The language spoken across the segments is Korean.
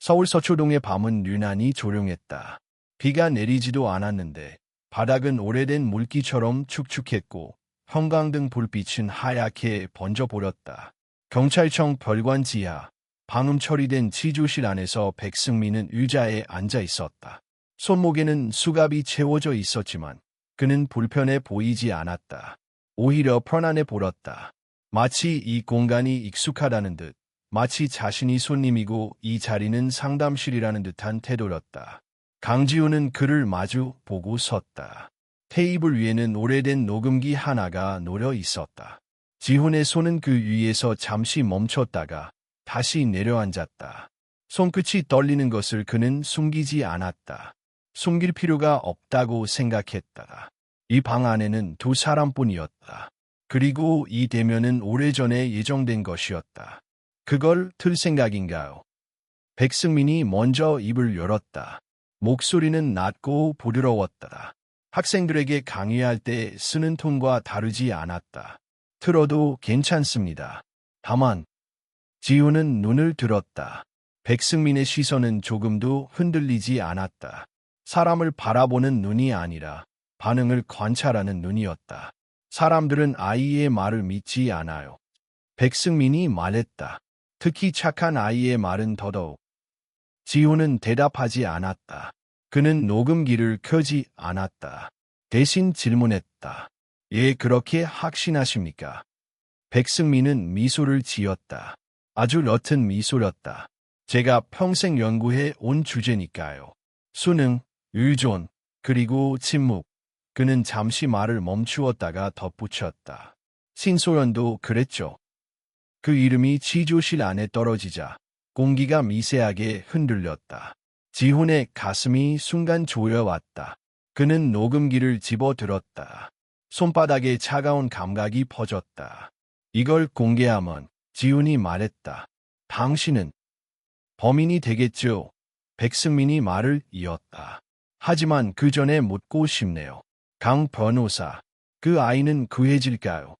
서울 서초동의 밤은 유난히 조용했다. 비가 내리지도 않았는데 바닥은 오래된 물기처럼 축축했고 형광등 불빛은 하얗게 번져보였다. 경찰청 별관 지하, 방음 처리된 치조실 안에서 백승민은 의자에 앉아 있었다. 손목에는 수갑이 채워져 있었지만 그는 불편해 보이지 않았다. 오히려 편안해 보였다. 마치 이 공간이 익숙하다는 듯, 마치 자신이 손님이고 이 자리는 상담실이라는 듯한 태도였다. 강지우는 그를 마주 보고 섰다. 테이블 위에는 오래된 녹음기 하나가 놓여 있었다. 지훈의 손은 그 위에서 잠시 멈췄다가 다시 내려앉았다. 손끝이 떨리는 것을 그는 숨기지 않았다. 숨길 필요가 없다고 생각했다. 이 방 안에는 두 사람뿐이었다. 그리고 이 대면은 오래전에 예정된 것이었다. 그걸 틀 생각인가요? 백승민이 먼저 입을 열었다. 목소리는 낮고 부드러웠다. 학생들에게 강의할 때 쓰는 톤과 다르지 않았다. 틀어도 괜찮습니다. 다만, 지훈은 눈을 들었다. 백승민의 시선은 조금도 흔들리지 않았다. 사람을 바라보는 눈이 아니라 반응을 관찰하는 눈이었다. 사람들은 아이의 말을 믿지 않아요. 백승민이 말했다. 특히 착한 아이의 말은 더더욱. 지훈은 대답하지 않았다. 그는 녹음기를 켜지 않았다. 대신 질문했다. 예, 그렇게 확신하십니까? 백승민은 미소를 지었다. 아주 옅은 미소였다. 제가 평생 연구해 온 주제니까요. 수능, 의존, 그리고 침묵. 그는 잠시 말을 멈추었다가 덧붙였다. 신소연도 그랬죠. 그 이름이 치조실 안에 떨어지자 공기가 미세하게 흔들렸다. 지훈의 가슴이 순간 조여왔다. 그는 녹음기를 집어들었다. 손바닥에 차가운 감각이 퍼졌다. 이걸 공개하면, 지훈이 말했다. 당신은 범인이 되겠죠. 백승민이 말을 이었다. 하지만 그 전에 묻고 싶네요. 강 변호사, 그 아이는 구해질까요?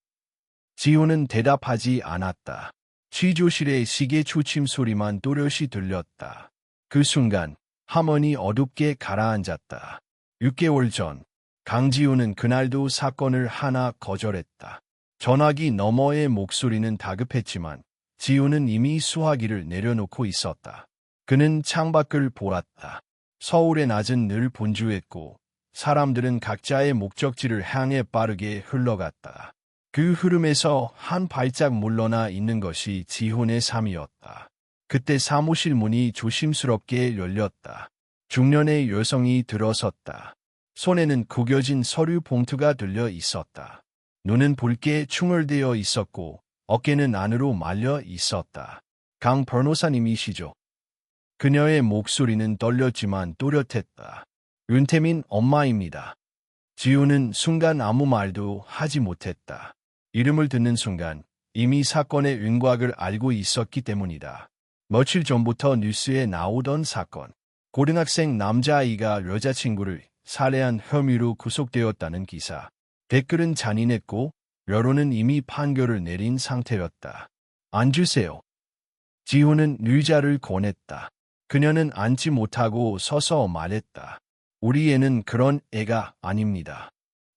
지훈은 대답하지 않았다. 취조실의 시계 초침 소리만 또렷이 들렸다. 그 순간 함원이 어둡게 가라앉았다. 6개월 전, 강지훈은 그날도 사건을 하나 거절했다. 전화기 너머의 목소리는 다급했지만 지훈은 이미 수화기를 내려놓고 있었다. 그는 창밖을 보았다. 서울의 낮은 늘 분주했고 사람들은 각자의 목적지를 향해 빠르게 흘러갔다. 그 흐름에서 한 발짝 물러나 있는 것이 지훈의 삶이었다. 그때 사무실 문이 조심스럽게 열렸다. 중년의 여성이 들어섰다. 손에는 구겨진 서류 봉투가 들려 있었다. 눈은 붉게 충혈되어 있었고 어깨는 안으로 말려 있었다. 강 변호사님이시죠? 그녀의 목소리는 떨렸지만 또렷했다. 윤태민 엄마입니다. 지훈은 순간 아무 말도 하지 못했다. 이름을 듣는 순간 이미 사건의 윤곽을 알고 있었기 때문이다. 며칠 전부터 뉴스에 나오던 사건. 고등학생 남자아이가 여자친구를 살해한 혐의로 구속되었다는 기사. 댓글은 잔인했고 여론은 이미 판결을 내린 상태였다. 앉으세요. 지훈은 의자를 권했다. 그녀는 앉지 못하고 서서 말했다. 우리 애는 그런 애가 아닙니다.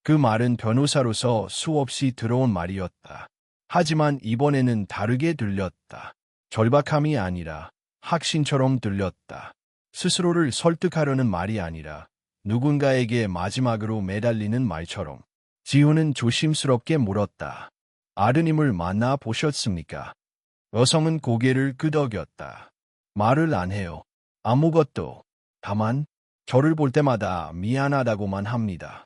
그 말은 변호사로서 수없이 들어온 말이었다. 하지만 이번에는 다르게 들렸다. 절박함이 아니라 확신처럼 들렸다. 스스로를 설득하려는 말이 아니라 누군가에게 마지막으로 매달리는 말처럼. 지훈은 조심스럽게 물었다. 아드님을 만나 보셨습니까? 여성은 고개를 끄덕였다. 말을 안 해요. 아무것도. 다만 저를 볼 때마다 미안하다고만 합니다.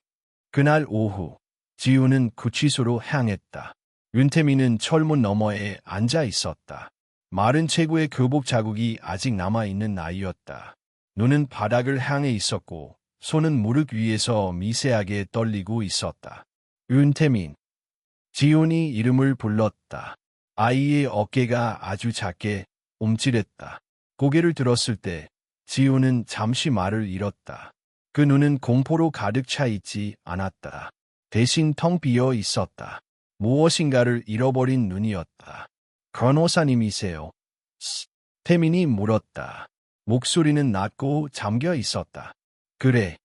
그날 오후 지훈은 구치소로 향했다. 윤태민은 철문 너머에 앉아 있었다. 마른 체구의 교복 자국이 아직 남아있는 나이였다. 눈은 바닥을 향해 있었고 손은 무릎 위에서 미세하게 떨리고 있었다. 윤태민. 지훈이 이름을 불렀다. 아이의 어깨가 아주 작게 움찔했다. 고개를 들었을 때 지훈은 잠시 말을 잃었다. 그 눈은 공포로 가득 차 있지 않았다. 대신 텅 비어 있었다. 무엇인가를 잃어버린 눈이었다. 변호사님이세요? 태민이 물었다. 목소리는 낮고 잠겨 있었다. 그래.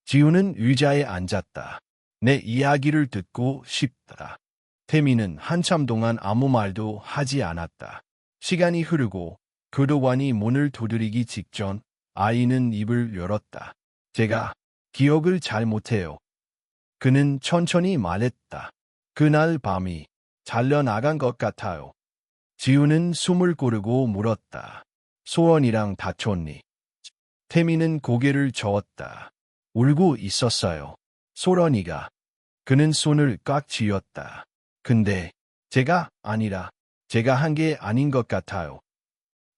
지우는 의자에 앉았다. 내 이야기를 듣고 싶다. 태미는 한참 동안 아무 말도 하지 않았다. 시간이 흐르고 교도관이 문을 두드리기 직전 아이는 입을 열었다. 제가 기억을 잘 못해요. 그는 천천히 말했다. 그날 밤이 잘려나간 것 같아요. 지우는 숨을 고르고 물었다. 소원이랑 다쳤니? 태미는 고개를 저었다. 울고 있었어요. 소런이가. 그는 손을 꽉 쥐었다. 근데 제가 한 게 아닌 것 같아요.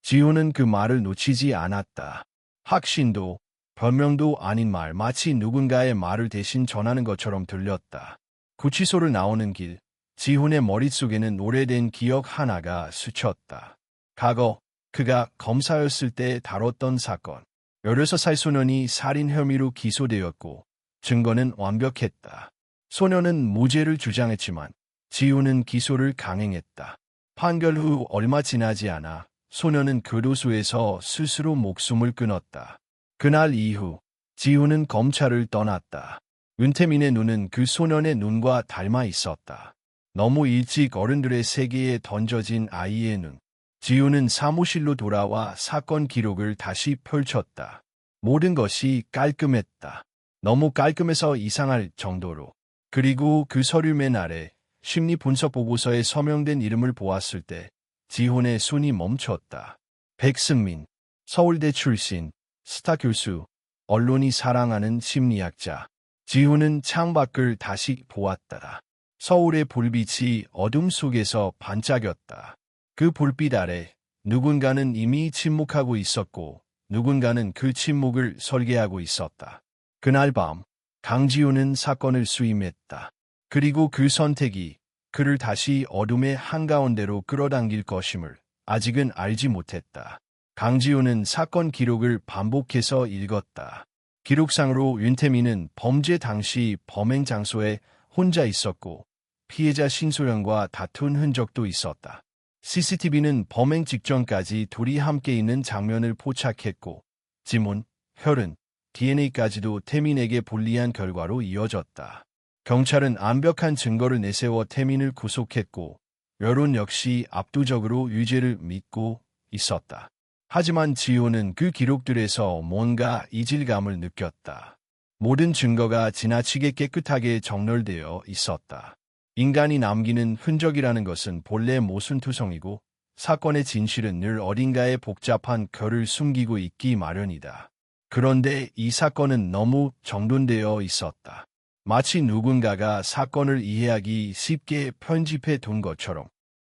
지우는 그 말을 놓치지 않았다. 확신도 변명도 아닌 말, 마치 누군가의 말을 대신 전하는 것처럼 들렸다. 구치소를 나오는 길, 지훈의 머릿속에는 오래된 기억 하나가 스쳤다. 과거, 그가 검사였을 때 다뤘던 사건. 16살 소년이 살인 혐의로 기소되었고 증거는 완벽했다. 소년은 무죄를 주장했지만 지훈은 기소를 강행했다. 판결 후 얼마 지나지 않아 소년은 교도소에서 스스로 목숨을 끊었다. 그날 이후 지훈은 검찰을 떠났다. 윤태민의 눈은 그 소년의 눈과 닮아 있었다. 너무 일찍 어른들의 세계에 던져진 아이의 눈. 지훈은 사무실로 돌아와 사건 기록을 다시 펼쳤다. 모든 것이 깔끔했다. 너무 깔끔해서 이상할 정도로. 그리고 그 서류 맨 아래 심리분석보고서에 서명된 이름을 보았을 때 지훈의 손이 멈췄다. 백승민, 서울대 출신, 스타 교수, 언론이 사랑하는 심리학자. 지훈은 창밖을 다시 보았다. 서울의 불빛이 어둠 속에서 반짝였다. 그 불빛 아래 누군가는 이미 침묵하고 있었고 누군가는 그 침묵을 설계하고 있었다. 그날 밤 강지훈은 사건을 수임했다. 그리고 그 선택이 그를 다시 어둠의 한가운데로 끌어당길 것임을 아직은 알지 못했다. 강지훈은 사건 기록을 반복해서 읽었다. 기록상으로 윤태민은 범죄 당시 범행 장소에 혼자 있었고 피해자 신소영과 다툰 흔적도 있었다. CCTV는 범행 직전까지 둘이 함께 있는 장면을 포착했고 지문, 혈흔, DNA까지도 태민에게 불리한 결과로 이어졌다. 경찰은 완벽한 증거를 내세워 태민을 구속했고 여론 역시 압도적으로 유죄를 믿고 있었다. 하지만 지호는 그 기록들에서 뭔가 이질감을 느꼈다. 모든 증거가 지나치게 깨끗하게 정렬되어 있었다. 인간이 남기는 흔적이라는 것은 본래 모순투성이고 사건의 진실은 늘 어딘가에 복잡한 결을 숨기고 있기 마련이다. 그런데 이 사건은 너무 정돈되어 있었다. 마치 누군가가 사건을 이해하기 쉽게 편집해 둔 것처럼.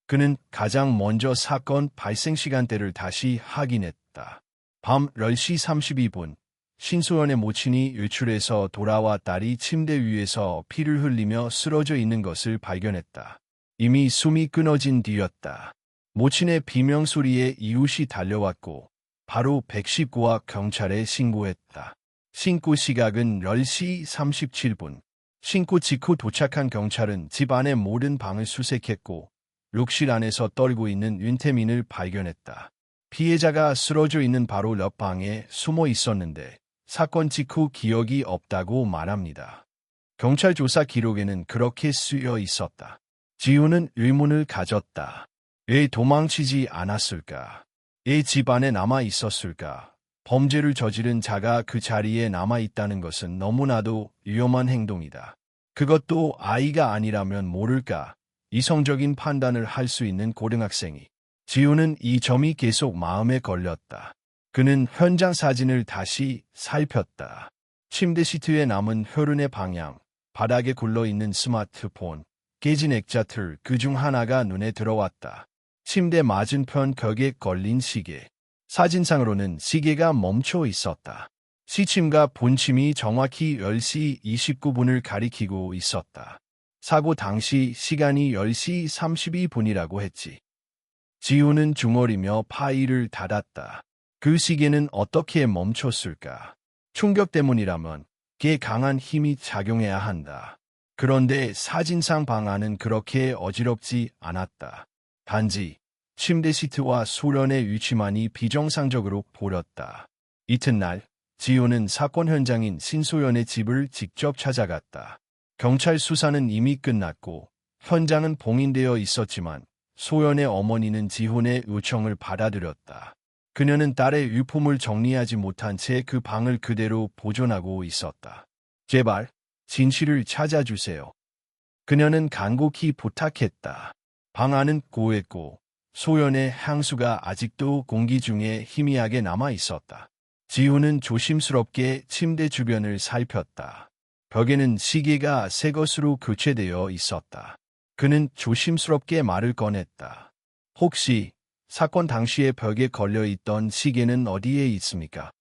그는 가장 먼저 사건 발생 시간대를 다시 확인했다. 밤 10시 32분, 신소연의 모친이 외출해서 돌아와 딸이 침대 위에서 피를 흘리며 쓰러져 있는 것을 발견했다. 이미 숨이 끊어진 뒤였다. 모친의 비명소리에 이웃이 달려왔고 바로 119와 경찰에 신고했다. 신고 시각은 10시 37분. 신고 직후 도착한 경찰은 집 안의 모든 방을 수색했고 욕실 안에서 떨고 있는 윤태민을 발견했다. 피해자가 쓰러져 있는 바로 옆 방에 숨어 있었는데 사건 직후 기억이 없다고 말합니다. 경찰 조사 기록에는 그렇게 쓰여 있었다. 지우는 의문을 가졌다. 왜 도망치지 않았을까? 왜 집안에 남아 있었을까? 범죄를 저지른 자가 그 자리에 남아 있다는 것은 너무나도 위험한 행동이다. 그것도 아이가 아니라면 모를까? 이성적인 판단을 할 수 있는 고등학생이. 지우는 이 점이 계속 마음에 걸렸다. 그는 현장 사진을 다시 살폈다. 침대 시트에 남은 혈흔의 방향, 바닥에 굴러있는 스마트폰, 깨진 액자틀 그중 하나가 눈에 들어왔다. 침대 맞은편 벽에 걸린 시계. 사진상으로는 시계가 멈춰 있었다. 시침과 본침이 정확히 10시 29분을 가리키고 있었다. 사고 당시 시간이 10시 32분이라고 했지. 지우는 중얼이며 파일을 닫았다. 그 시계는 어떻게 멈췄을까? 충격 때문이라면 꽤 강한 힘이 작용해야 한다. 그런데 사진상 방 안은 그렇게 어지럽지 않았다. 단지 침대 시트와 소련의 위치만이 비정상적으로 보였다. 이튿날 지우는 사건 현장인 신소연의 집을 직접 찾아갔다. 경찰 수사는 이미 끝났고 현장은 봉인되어 있었지만 소연의 어머니는 지훈의 요청을 받아들였다. 그녀는 딸의 유품을 정리하지 못한 채 그 방을 그대로 보존하고 있었다. 제발 진실을 찾아주세요. 그녀는 간곡히 부탁했다. 방 안은 고했고 소연의 향수가 아직도 공기 중에 희미하게 남아 있었다. 지훈은 조심스럽게 침대 주변을 살폈다. 벽에는 시계가 새 것으로 교체되어 있었다. 그는 조심스럽게 말을 꺼냈다. 혹시 사건 당시에 벽에 걸려있던 시계는 어디에 있습니까?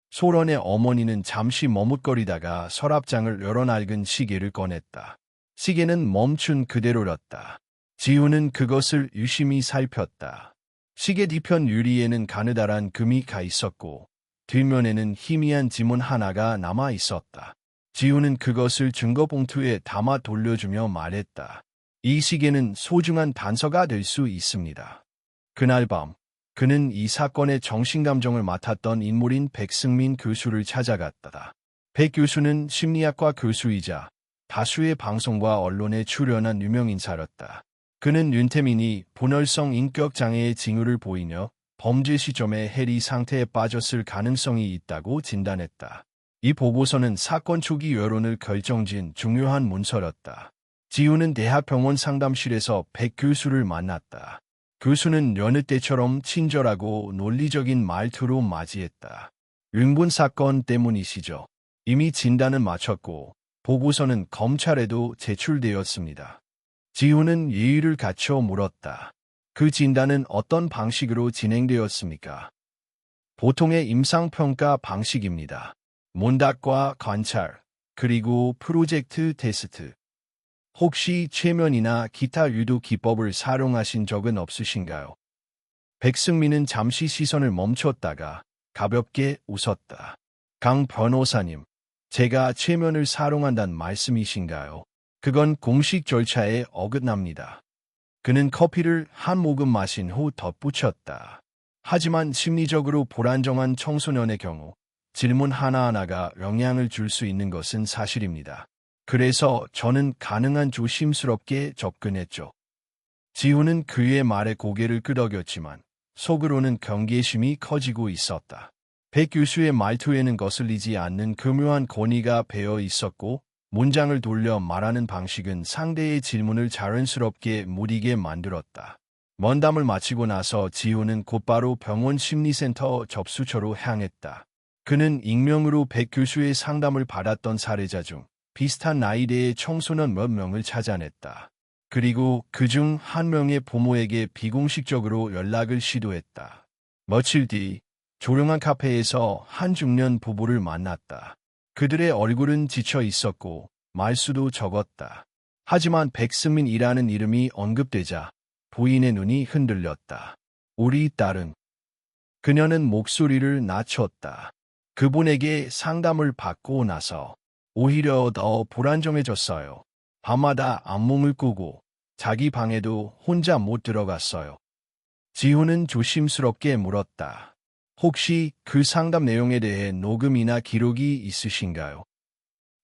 소련의 어머니는 잠시 머뭇거리다가 서랍장을 열어 낡은 시계를 꺼냈다. 시계는 멈춘 그대로였다. 지훈은 그것을 유심히 살폈다. 시계 뒤편 유리에는 가느다란 금이 가 있었고 뒷면에는 희미한 지문 하나가 남아 있었다. 지훈은 그것을 증거봉투에 담아 돌려주며 말했다. 이 시계는 소중한 단서가 될 수 있습니다. 그날 밤 그는 이 사건의 정신감정을 맡았던 인물인 백승민 교수를 찾아갔다. 백 교수는 심리학과 교수이자 다수의 방송과 언론에 출연한 유명인사였다. 그는 윤태민이 분열성 인격장애의 징후를 보이며 범죄 시점에 해리 상태에 빠졌을 가능성이 있다고 진단했다. 이 보고서는 사건 초기 여론을 결정짓는 중요한 문서였다. 지훈은 대학병원 상담실에서 백 교수를 만났다. 교수는 여느 때처럼 친절하고 논리적인 말투로 맞이했다. 윤분 사건 때문이시죠. 이미 진단은 마쳤고 보고서는 검찰에도 제출되었습니다. 지훈은 예의를 갖춰 물었다. 그 진단은 어떤 방식으로 진행되었습니까? 보통의 임상평가 방식입니다. 문답과 관찰, 그리고 프로젝트 테스트. 혹시 최면이나 기타 유도 기법을 사용하신 적은 없으신가요? 백승민은 잠시 시선을 멈췄다가 가볍게 웃었다. 강 변호사님, 제가 최면을 사용한다는 말씀이신가요? 그건 공식 절차에 어긋납니다. 그는 커피를 한 모금 마신 후 덧붙였다. 하지만 심리적으로 불안정한 청소년의 경우 질문 하나하나가 영향을 줄 수 있는 것은 사실입니다. 그래서 저는 가능한 조심스럽게 접근했죠. 지훈은 그의 말에 고개를 끄덕였지만 속으로는 경계심이 커지고 있었다. 백 교수의 말투에는 거슬리지 않는 교묘한 권위가 배어 있었고 문장을 돌려 말하는 방식은 상대의 질문을 자연스럽게 무디게 만들었다. 면담을 마치고 나서 지훈은 곧바로 병원 심리센터 접수처로 향했다. 그는 익명으로 백 교수의 상담을 받았던 사례자 중 비슷한 나이대의 청소년 몇 명을 찾아냈다. 그리고 그중 한 명의 부모에게 비공식적으로 연락을 시도했다. 며칠 뒤 조용한 카페에서 한 중년 부부를 만났다. 그들의 얼굴은 지쳐 있었고 말수도 적었다. 하지만 백승민이라는 이름이 언급되자 부인의 눈이 흔들렸다. 우리 딸은. 그녀는 목소리를 낮췄다. 그분에게 상담을 받고 나서 오히려 더 불안정해졌어요. 밤마다 악몽을 꾸고 자기 방에도 혼자 못 들어갔어요. 지훈은 조심스럽게 물었다. 혹시 그 상담 내용에 대해 녹음이나 기록이 있으신가요?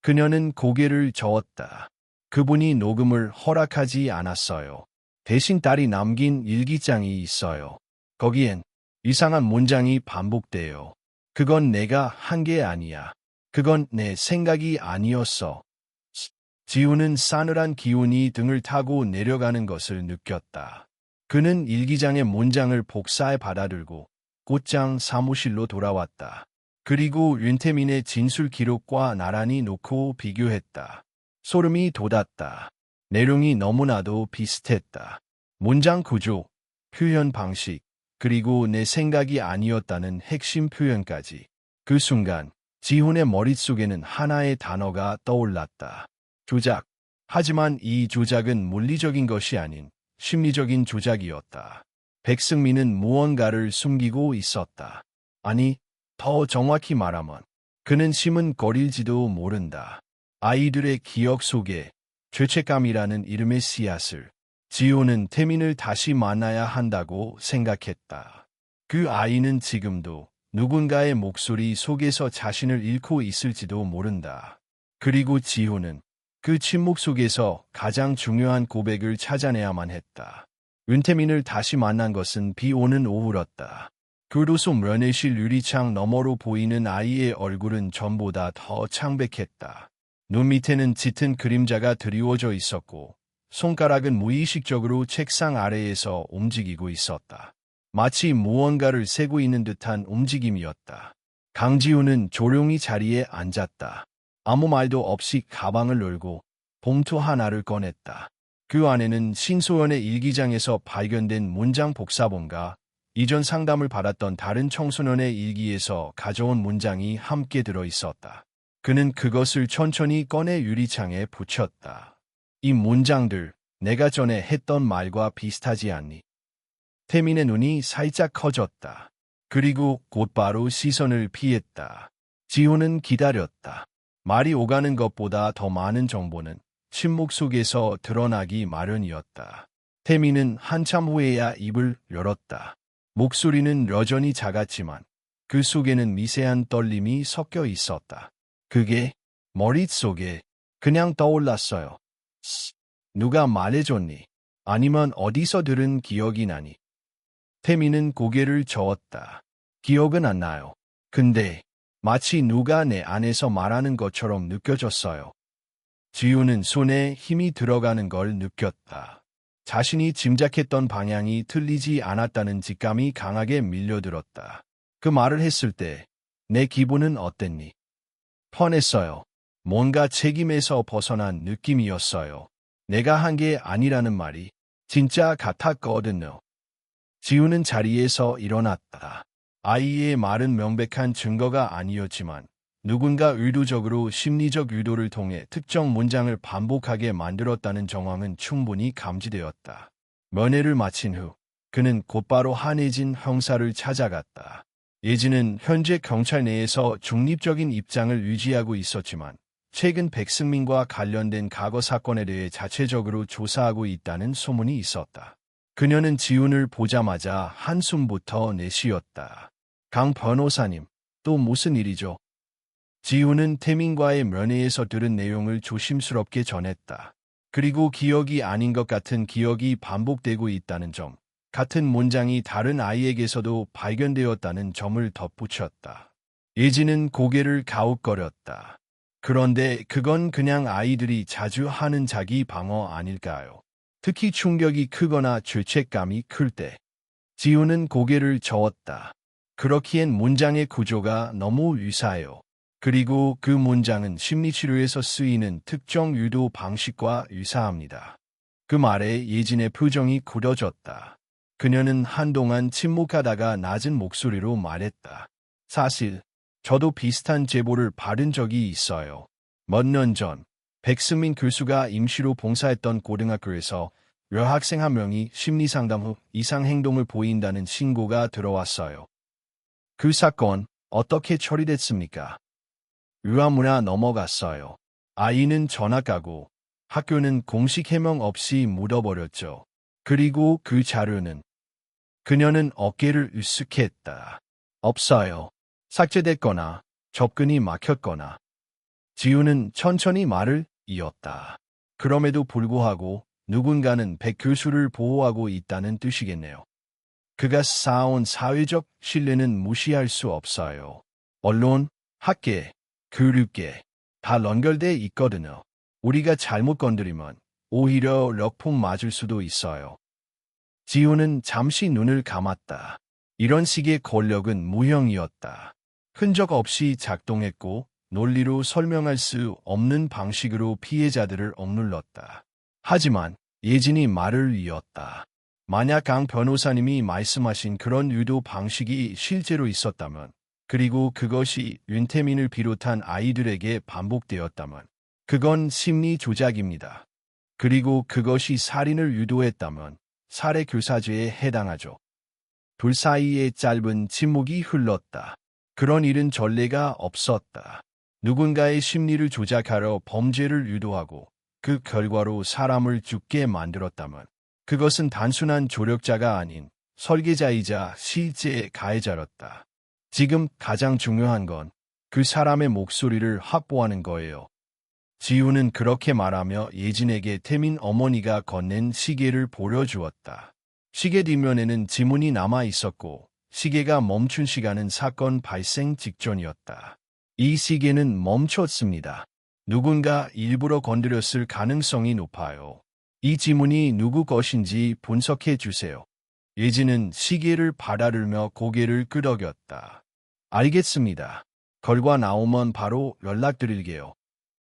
그녀는 고개를 저었다. 그분이 녹음을 허락하지 않았어요. 대신 딸이 남긴 일기장이 있어요. 거기엔 이상한 문장이 반복돼요. 그건 내가 한 게 아니야. 그건 내 생각이 아니었어. 지훈은 싸늘한 기운이 등을 타고 내려가는 것을 느꼈다. 그는 일기장의 문장을 복사해 받아들고 곧장 사무실로 돌아왔다. 그리고 윤태민의 진술 기록과 나란히 놓고 비교했다. 소름이 돋았다. 내용이 너무나도 비슷했다. 문장 구조, 표현 방식, 그리고 내 생각이 아니었다는 핵심 표현까지. 그 순간 지훈의 머릿속에는 하나의 단어가 떠올랐다. 조작. 하지만 이 조작은 물리적인 것이 아닌 심리적인 조작이었다. 백승민은 무언가를 숨기고 있었다. 아니, 더 정확히 말하면 그는 시문거릴지도 모른다. 아이들의 기억 속에 죄책감이라는 이름의 씨앗을 지호는 태민을 다시 만나야 한다고 생각했다. 그 아이는 지금도 누군가의 목소리 속에서 자신을 잃고 있을지도 모른다. 그리고 지호는 그 침묵 속에서 가장 중요한 고백을 찾아내야만 했다. 윤태민을 다시 만난 것은 비 오는 오후였다. 교도소 면회실 유리창 너머로 보이는 아이의 얼굴은 전보다 더 창백했다. 눈 밑에는 짙은 그림자가 드리워져 있었고 손가락은 무의식적으로 책상 아래에서 움직이고 있었다. 마치 무언가를 세고 있는 듯한 움직임이었다. 강지우는 조용히 자리에 앉았다. 아무 말도 없이 가방을 열고 봉투 하나를 꺼냈다. 그 안에는 신소연의 일기장에서 발견된 문장 복사본과 이전 상담을 받았던 다른 청소년의 일기에서 가져온 문장이 함께 들어 있었다. 그는 그것을 천천히 꺼내 유리창에 붙였다. 이 문장들, 내가 전에 했던 말과 비슷하지 않니? 태민의 눈이 살짝 커졌다. 그리고 곧바로 시선을 피했다. 지호는 기다렸다. 말이 오가는 것보다 더 많은 정보는 침묵 속에서 드러나기 마련이었다. 태민은 한참 후에야 입을 열었다. 목소리는 여전히 작았지만 그 속에는 미세한 떨림이 섞여 있었다. 그게 머릿속에 그냥 떠올랐어요. 누가 말해줬니? 아니면 어디서 들은 기억이 나니? 태민은 고개를 저었다. 기억은 안 나요. 근데 마치 누가 내 안에서 말하는 것처럼 느껴졌어요. 지우는 손에 힘이 들어가는 걸 느꼈다. 자신이 짐작했던 방향이 틀리지 않았다는 직감이 강하게 밀려들었다. 그 말을 했을 때 내 기분은 어땠니? 편했어요. 뭔가 책임에서 벗어난 느낌이었어요. 내가 한 게 아니라는 말이 진짜 같았거든요. 지우는 자리에서 일어났다. 아이의 말은 명백한 증거가 아니었지만 누군가 의도적으로 심리적 유도를 통해 특정 문장을 반복하게 만들었다는 정황은 충분히 감지되었다. 면회를 마친 후 그는 곧바로 한혜진 형사를 찾아갔다. 예진은 현재 경찰 내에서 중립적인 입장을 유지하고 있었지만 최근 백승민과 관련된 과거 사건에 대해 자체적으로 조사하고 있다는 소문이 있었다. 그녀는 지훈을 보자마자 한숨부터 내쉬었다. 강 변호사님, 또 무슨 일이죠? 지훈은 태민과의 면회에서 들은 내용을 조심스럽게 전했다. 그리고 기억이 아닌 것 같은 기억이 반복되고 있다는 점, 같은 문장이 다른 아이에게서도 발견되었다는 점을 덧붙였다. 예진은 고개를 가웃거렸다. 그런데 그건 그냥 아이들이 자주 하는 자기 방어 아닐까요? 특히 충격이 크거나 죄책감이 클 때. 지우는 고개를 저었다. 그렇기엔 문장의 구조가 너무 유사해요. 그리고 그 문장은 심리치료에서 쓰이는 특정 유도 방식과 유사합니다. 그 말에 예진의 표정이 굳어졌다. 그녀는 한동안 침묵하다가 낮은 목소리로 말했다. 사실 저도 비슷한 제보를 받은 적이 있어요. 몇 년 전 백승민 교수가 임시로 봉사했던 고등학교에서 여학생 한 명이 심리상담 후 이상 행동을 보인다는 신고가 들어왔어요. 그 사건 어떻게 처리됐습니까? 유아무나 넘어갔어요. 아이는 전학 가고 학교는 공식 해명 없이 묻어버렸죠. 그리고 그 자료는 그녀는 어깨를 으쓱했다. 없어요. 삭제됐거나 접근이 막혔거나. 지우는 천천히 말을 이었다. 그럼에도 불구하고 누군가는 백 교수를 보호하고 있다는 뜻이겠네요. 그가 쌓아온 사회적 신뢰는 무시할 수 없어요. 언론, 학계, 교육계 다 연결돼 있거든요. 우리가 잘못 건드리면 오히려 럭풍 맞을 수도 있어요. 지우는 잠시 눈을 감았다. 이런 식의 권력은 무형이었다. 흔적 없이 작동했고 논리로 설명할 수 없는 방식으로 피해자들을 억눌렀다. 하지만 예진이 말을 이었다. 만약 강 변호사님이 말씀하신 그런 유도 방식이 실제로 있었다면, 그리고 그것이 윤태민을 비롯한 아이들에게 반복되었다면, 그건 심리 조작입니다. 그리고 그것이 살인을 유도했다면 살해 교사죄에 해당하죠. 둘 사이에 짧은 침묵이 흘렀다. 그런 일은 전례가 없었다. 누군가의 심리를 조작하려 범죄를 유도하고 그 결과로 사람을 죽게 만들었다면 그것은 단순한 조력자가 아닌 설계자이자 실제 가해자였다. 지금 가장 중요한 건 그 사람의 목소리를 확보하는 거예요. 지우는 그렇게 말하며 예진에게 태민 어머니가 건넨 시계를 보여주었다. 시계 뒷면에는 지문이 남아 있었고 시계가 멈춘 시간은 사건 발생 직전이었다. 이 시계는 멈췄습니다. 누군가 일부러 건드렸을 가능성이 높아요. 이 지문이 누구 것인지 분석해 주세요. 예진은 시계를 받아들며 고개를 끄덕였다. 알겠습니다. 결과 나오면 바로 연락드릴게요.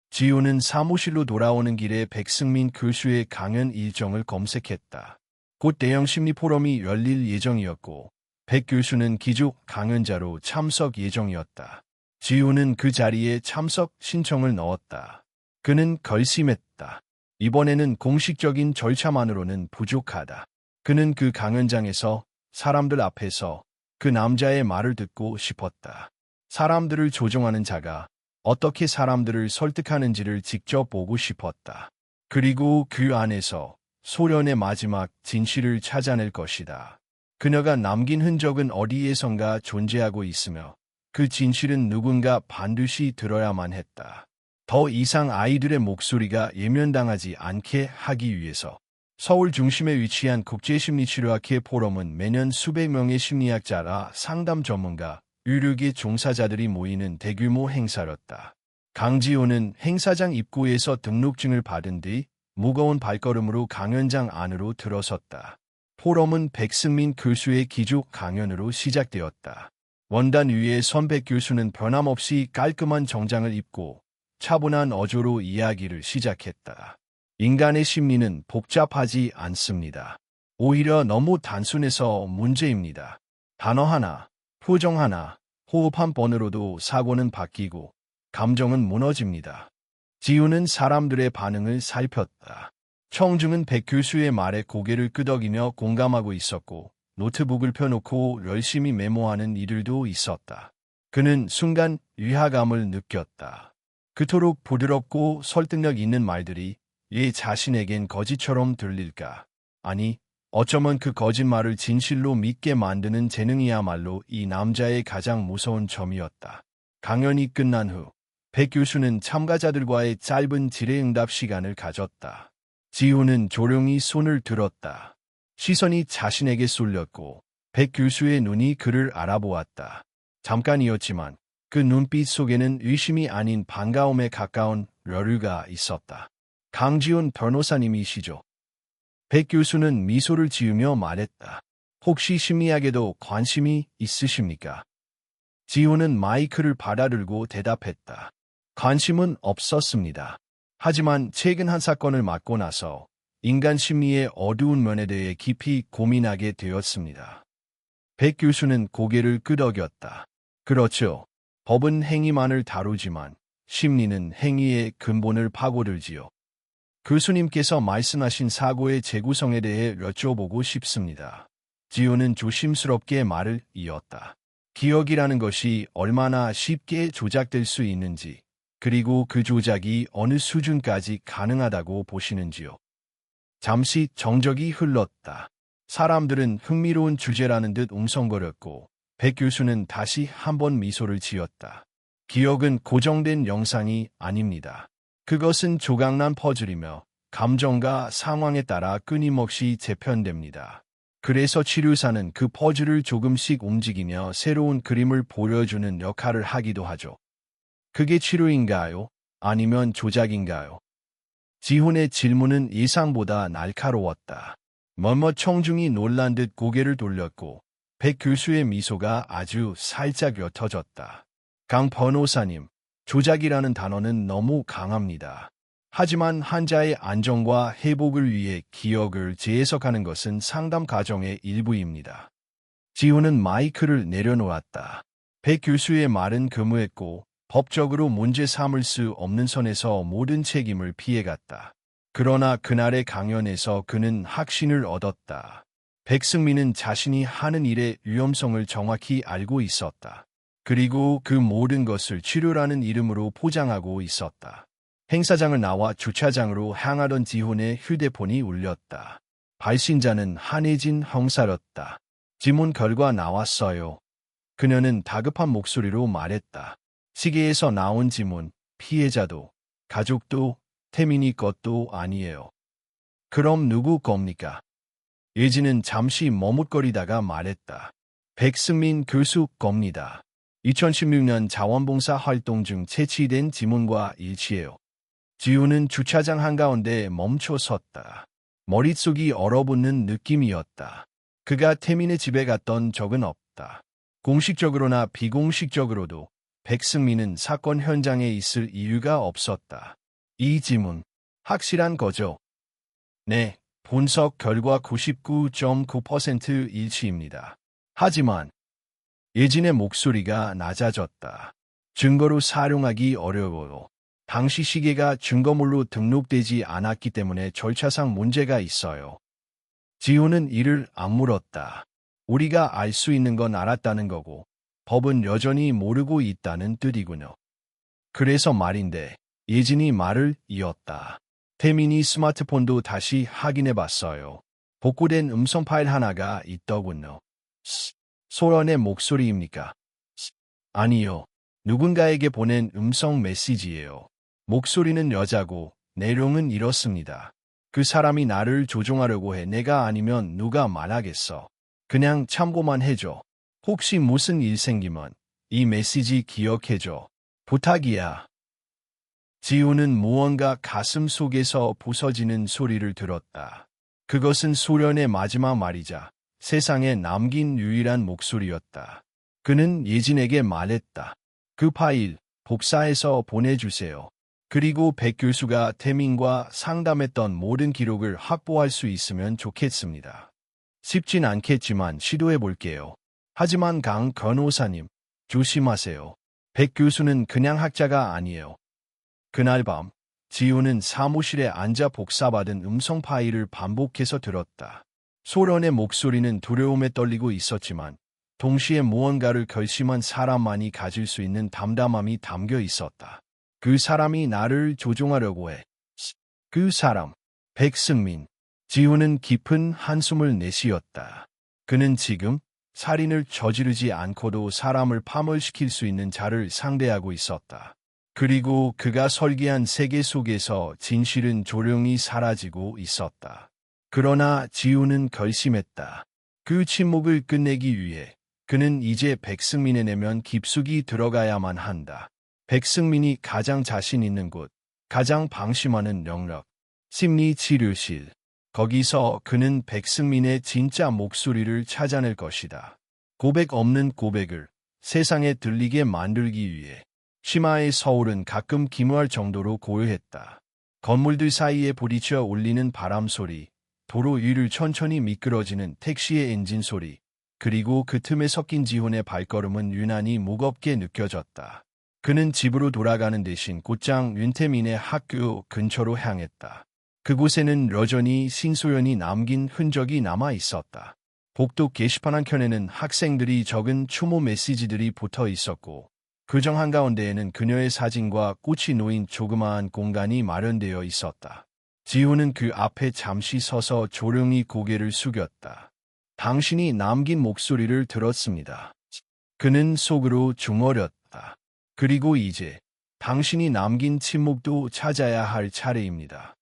지우는 사무실로 돌아오는 길에 백승민 교수의 강연 일정을 검색했다. 곧 대형 심리 포럼이 열릴 예정이었고 백 교수는 기조 강연자로 참석 예정이었다. 지우는 그 자리에 참석 신청을 넣었다. 그는 결심했다. 이번에는 공식적인 절차만으로는 부족하다. 그는 그 강연장에서 사람들 앞에서 그 남자의 말을 듣고 싶었다. 사람들을 조종하는 자가 어떻게 사람들을 설득하는지를 직접 보고 싶었다. 그리고 그 안에서 소련의 마지막 진실을 찾아낼 것이다. 그녀가 남긴 흔적은 어디에선가 존재하고 있으며 그 진실은 누군가 반드시 들어야만 했다. 더 이상 아이들의 목소리가 예면당하지 않게 하기 위해서 서울 중심에 위치한 국제심리치료학회 포럼은 매년 수백 명의 심리학자라 상담 전문가, 의료계 종사자들이 모이는 대규모 행사였다. 강지호는 행사장 입구에서 등록증을 받은 뒤 무거운 발걸음으로 강연장 안으로 들어섰다. 포럼은 백승민 교수의 기조 강연으로 시작되었다. 원단 위에 선백 교수는 변함없이 깔끔한 정장을 입고 차분한 어조로 이야기를 시작했다. 인간의 심리는 복잡하지 않습니다. 오히려 너무 단순해서 문제입니다. 단어 하나, 표정 하나, 호흡 한 번으로도 사고는 바뀌고 감정은 무너집니다. 지우는 사람들의 반응을 살폈다. 청중은 백 교수의 말에 고개를 끄덕이며 공감하고 있었고 노트북을 펴놓고 열심히 메모하는 이들도 있었다. 그는 순간 위화감을 느꼈다. 그토록 부드럽고 설득력 있는 말들이 얘 자신에겐 거짓처럼 들릴까? 아니, 어쩌면 그 거짓말을 진실로 믿게 만드는 재능이야말로 이 남자의 가장 무서운 점이었다. 강연이 끝난 후 백 교수는 참가자들과의 짧은 질의응답 시간을 가졌다. 지우는 조용히 손을 들었다. 시선이 자신에게 쏠렸고 백 교수의 눈이 그를 알아보았다. 잠깐이었지만 그 눈빛 속에는 의심이 아닌 반가움에 가까운 여유가 있었다. 강지훈 변호사님이시죠? 백 교수는 미소를 지으며 말했다. 혹시 심리학에도 관심이 있으십니까? 지훈은 마이크를 받아들고 대답했다. 관심은 없었습니다. 하지만 최근 한 사건을 맡고 나서 인간 심리의 어두운 면에 대해 깊이 고민하게 되었습니다. 백 교수는 고개를 끄덕였다. 그렇죠. 법은 행위만을 다루지만 심리는 행위의 근본을 파고들지요. 교수님께서 말씀하신 사고의 재구성에 대해 여쭤보고 싶습니다. 지우는 조심스럽게 말을 이었다. 기억이라는 것이 얼마나 쉽게 조작될 수 있는지, 그리고 그 조작이 어느 수준까지 가능하다고 보시는지요. 잠시 정적이 흘렀다. 사람들은 흥미로운 주제라는 듯 웅성거렸고 백 교수는 다시 한번 미소를 지었다. 기억은 고정된 영상이 아닙니다. 그것은 조각난 퍼즐이며 감정과 상황에 따라 끊임없이 재편됩니다. 그래서 치료사는 그 퍼즐을 조금씩 움직이며 새로운 그림을 보여주는 역할을 하기도 하죠. 그게 치료인가요? 아니면 조작인가요? 지훈의 질문은 예상보다 날카로웠다. 머뭇 청중이 놀란 듯 고개를 돌렸고 백 교수의 미소가 아주 살짝 옅어졌다. 강 변호사님, 조작이라는 단어는 너무 강합니다. 하지만 환자의 안정과 회복을 위해 기억을 재해석하는 것은 상담 과정의 일부입니다. 지훈은 마이크를 내려놓았다. 백 교수의 말은 교묘했고 법적으로 문제 삼을 수 없는 선에서 모든 책임을 피해갔다. 그러나 그날의 강연에서 그는 확신을 얻었다. 백승민은 자신이 하는 일의 위험성을 정확히 알고 있었다. 그리고 그 모든 것을 치료라는 이름으로 포장하고 있었다. 행사장을 나와 주차장으로 향하던 지훈의 휴대폰이 울렸다. 발신자는 한혜진 형사였다. 지문 결과 나왔어요. 그녀는 다급한 목소리로 말했다. 시계에서 나온 지문, 피해자도, 가족도, 태민이 것도 아니에요. 그럼 누구 겁니까? 예진은 잠시 머뭇거리다가 말했다. 백승민 교수 겁니다. 2016년 자원봉사 활동 중 채취된 지문과 일치해요. 지우는 주차장 한가운데 멈춰 섰다. 머릿속이 얼어붙는 느낌이었다. 그가 태민의 집에 갔던 적은 없다. 공식적으로나 비공식적으로도 백승민은 사건 현장에 있을 이유가 없었다. 이 지문, 확실한 거죠? 네, 분석 결과 99.9% 일치입니다. 하지만 예진의 목소리가 낮아졌다. 증거로 사용하기 어려워요. 당시 시계가 증거물로 등록되지 않았기 때문에 절차상 문제가 있어요. 지우는 이를 악물었다. 우리가 알 수 있는 건 알았다는 거고 법은 여전히 모르고 있다는 뜻이군요. 그래서 말인데 예진이 말을 이었다. 태민이 스마트폰도 다시 확인해봤어요. 복구된 음성 파일 하나가 있더군요. 소연의 목소리입니까? 아니요. 누군가에게 보낸 음성 메시지예요. 목소리는 여자고 내용은 이렇습니다. 그 사람이 나를 조종하려고 해. 내가 아니면 누가 말하겠어. 그냥 참고만 해줘. 혹시 무슨 일 생기면 이 메시지 기억해줘. 부탁이야. 지우는 무언가 가슴 속에서 부서지는 소리를 들었다. 그것은 소련의 마지막 말이자 세상에 남긴 유일한 목소리였다. 그는 예진에게 말했다. 그 파일 복사해서 보내주세요. 그리고 백 교수가 태민과 상담했던 모든 기록을 확보할 수 있으면 좋겠습니다. 쉽진 않겠지만 시도해볼게요. 하지만 강 변호사님, 조심하세요. 백 교수는 그냥 학자가 아니에요. 그날 밤, 지우는 사무실에 앉아 복사받은 음성 파일을 반복해서 들었다. 소련의 목소리는 두려움에 떨리고 있었지만 동시에 무언가를 결심한 사람만이 가질 수 있는 담담함이 담겨 있었다. 그 사람이 나를 조종하려고 해. 그 사람, 백승민. 지우는 깊은 한숨을 내쉬었다. 그는 지금 살인을 저지르지 않고도 사람을 파멸시킬 수 있는 자를 상대하고 있었다. 그리고 그가 설계한 세계 속에서 진실은 조용히 사라지고 있었다. 그러나 지우는 결심했다. 그 침묵을 끝내기 위해 그는 이제 백승민의 내면 깊숙이 들어가야만 한다. 백승민이 가장 자신 있는 곳, 가장 방심하는 영역, 심리치료실. 거기서 그는 백승민의 진짜 목소리를 찾아낼 것이다. 고백 없는 고백을 세상에 들리게 만들기 위해 심화의 서울은 가끔 기묘할 정도로 고요했다. 건물들 사이에 부딪혀 울리는 바람 소리, 도로 위를 천천히 미끄러지는 택시의 엔진 소리, 그리고 그 틈에 섞인 지훈의 발걸음은 유난히 무겁게 느껴졌다. 그는 집으로 돌아가는 대신 곧장 윤태민의 학교 근처로 향했다. 그곳에는 여전히 신소연이 남긴 흔적이 남아 있었다. 복도 게시판 한켠에는 학생들이 적은 추모 메시지들이 붙어 있었고 그정 한가운데에는 그녀의 사진과 꽃이 놓인 조그마한 공간이 마련되어 있었다. 지우는 그 앞에 잠시 서서 조용히 고개를 숙였다. 당신이 남긴 목소리를 들었습니다. 그는 속으로 중얼였다. 그리고 이제 당신이 남긴 침묵도 찾아야 할 차례입니다.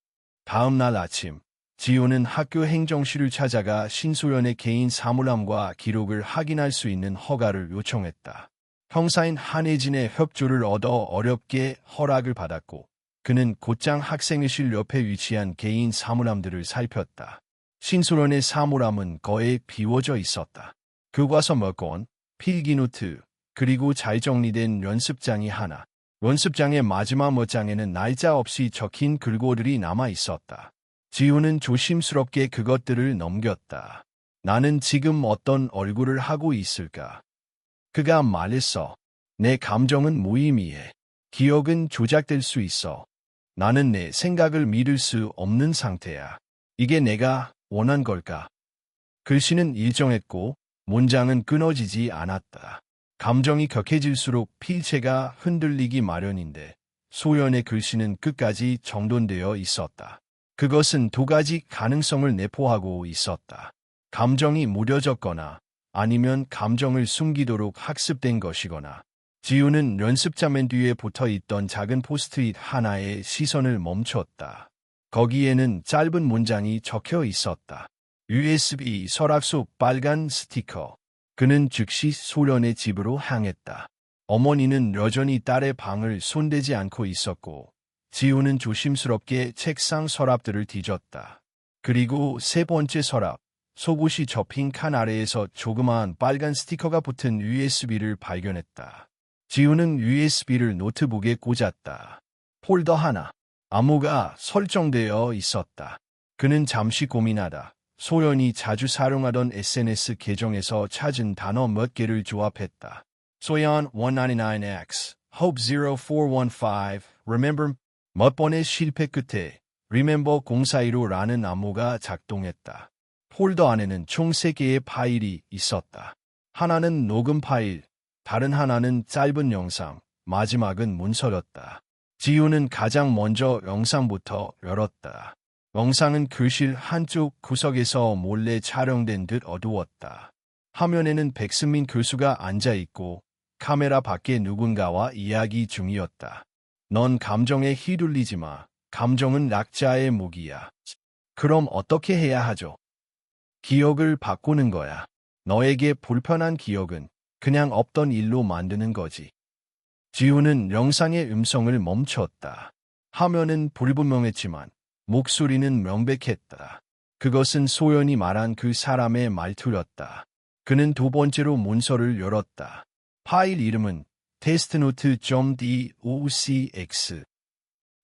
다음 날 아침, 지우는 학교 행정실을 찾아가 신소연의 개인 사물함과 기록을 확인할 수 있는 허가를 요청했다. 형사인 한혜진의 협조를 얻어 어렵게 허락을 받았고 그는 곧장 학생회실 옆에 위치한 개인 사물함들을 살폈다. 신소연의 사물함은 거의 비워져 있었다. 교과서 몇 권, 필기노트, 그리고 잘 정리된 연습장이 하나. 연습장의 마지막 몇 장에는 날짜 없이 적힌 글꼴들이 남아 있었다. 지우는 조심스럽게 그것들을 넘겼다. 나는 지금 어떤 얼굴을 하고 있을까? 그가 말했어. 내 감정은 무의미해. 기억은 조작될 수 있어. 나는 내 생각을 믿을 수 없는 상태야. 이게 내가 원한 걸까? 글씨는 일정했고 문장은 끊어지지 않았다. 감정이 격해질수록 필체가 흔들리기 마련인데 소연의 글씨는 끝까지 정돈되어 있었다. 그것은 두 가지 가능성을 내포하고 있었다. 감정이 무뎌졌거나 아니면 감정을 숨기도록 학습된 것이거나. 지우는 연습장 뒤에 붙어있던 작은 포스트잇 하나에 시선을 멈췄다. 거기에는 짧은 문장이 적혀 있었다. USB 서랍 속 빨간 스티커. 그는 즉시 소련의 집으로 향했다. 어머니는 여전히 딸의 방을 손대지 않고 있었고, 지우는 조심스럽게 책상 서랍들을 뒤졌다. 그리고 세 번째 서랍, 속옷이 접힌 칸 아래에서 조그마한 빨간 스티커가 붙은 USB를 발견했다. 지우는 USB를 노트북에 꽂았다. 폴더 하나, 암호가 설정되어 있었다. 그는 잠시 고민하다 소연이 자주 사용하던 SNS 계정에서 찾은 단어 몇 개를 조합했다. 소연 199X, Hope 0415, Remember. 몇 번의 실패 끝에 Remember 042라는 암호가 작동했다. 폴더 안에는 총 3개의 파일이 있었다. 하나는 녹음 파일, 다른 하나는 짧은 영상, 마지막은 문서였다. 지우는 가장 먼저 영상부터 열었다. 영상은 교실 한쪽 구석에서 몰래 촬영된 듯 어두웠다. 화면에는 백승민 교수가 앉아있고 카메라 밖에 누군가와 이야기 중이었다. 넌 감정에 휘둘리지 마. 감정은 약자의 무기야. 그럼 어떻게 해야 하죠? 기억을 바꾸는 거야. 너에게 불편한 기억은 그냥 없던 일로 만드는 거지. 지우는 영상의 음성을 멈췄다. 화면은 불분명했지만 목소리는 명백했다. 그것은 소연이 말한 그 사람의 말투였다. 그는 두 번째로 문서를 열었다. 파일 이름은 testnote.docx.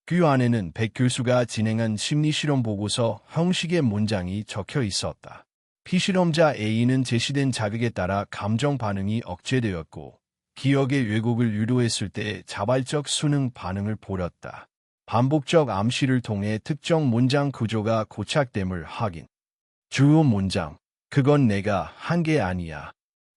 그 안에는 백 교수가 진행한 심리실험 보고서 형식의 문장이 적혀 있었다. 피실험자 A는 제시된 자극에 따라 감정 반응이 억제되었고 기억의 왜곡을 유도했을 때 자발적 수능 반응을 보였다. 반복적 암시를 통해 특정 문장 구조가 고착됨을 확인. 주요 문장. 그건 내가 한 게 아니야.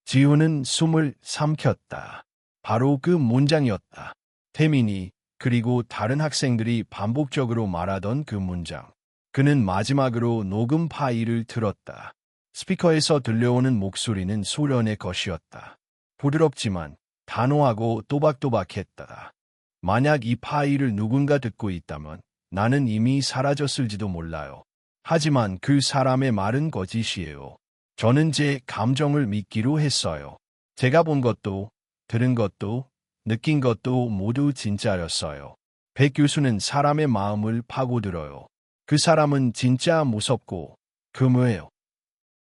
지우는 숨을 삼켰다. 바로 그 문장이었다. 태민이 그리고 다른 학생들이 반복적으로 말하던 그 문장. 그는 마지막으로 녹음 파일을 들었다. 스피커에서 들려오는 목소리는 소련의 것이었다. 부드럽지만 단호하고 또박또박했다. 만약 이 파일을 누군가 듣고 있다면 나는 이미 사라졌을지도 몰라요. 하지만 그 사람의 말은 거짓이에요. 저는 제 감정을 믿기로 했어요. 제가 본 것도, 들은 것도, 느낀 것도 모두 진짜였어요. 백 교수는 사람의 마음을 파고들어요. 그 사람은 진짜 무섭고 금해요.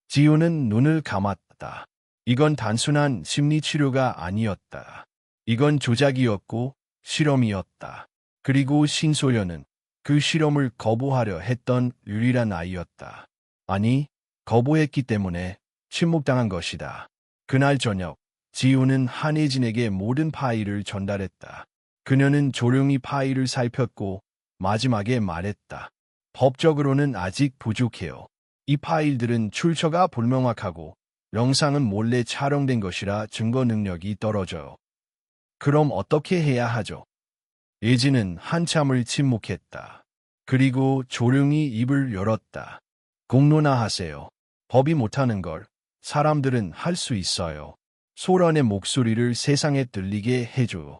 지우는 눈을 감았다. 이건 단순한 심리치료가 아니었다. 이건 조작이었고 실험이었다. 그리고 신소연은 그 실험을 거부하려 했던 유일한 아이였다. 아니, 거부했기 때문에 침묵당한 것이다. 그날 저녁, 지우는 한혜진에게 모든 파일을 전달했다. 그녀는 조용히 파일을 살폈고 마지막에 말했다. 법적으로는 아직 부족해요. 이 파일들은 출처가 불명확하고 영상은 몰래 촬영된 것이라 증거 능력이 떨어져요. 그럼 어떻게 해야 하죠? 예진은 한참을 침묵했다. 그리고 조용히 입을 열었다. 공론화하세요. 법이 못하는 걸 사람들은 할 수 있어요. 소란의 목소리를 세상에 들리게 해줘요.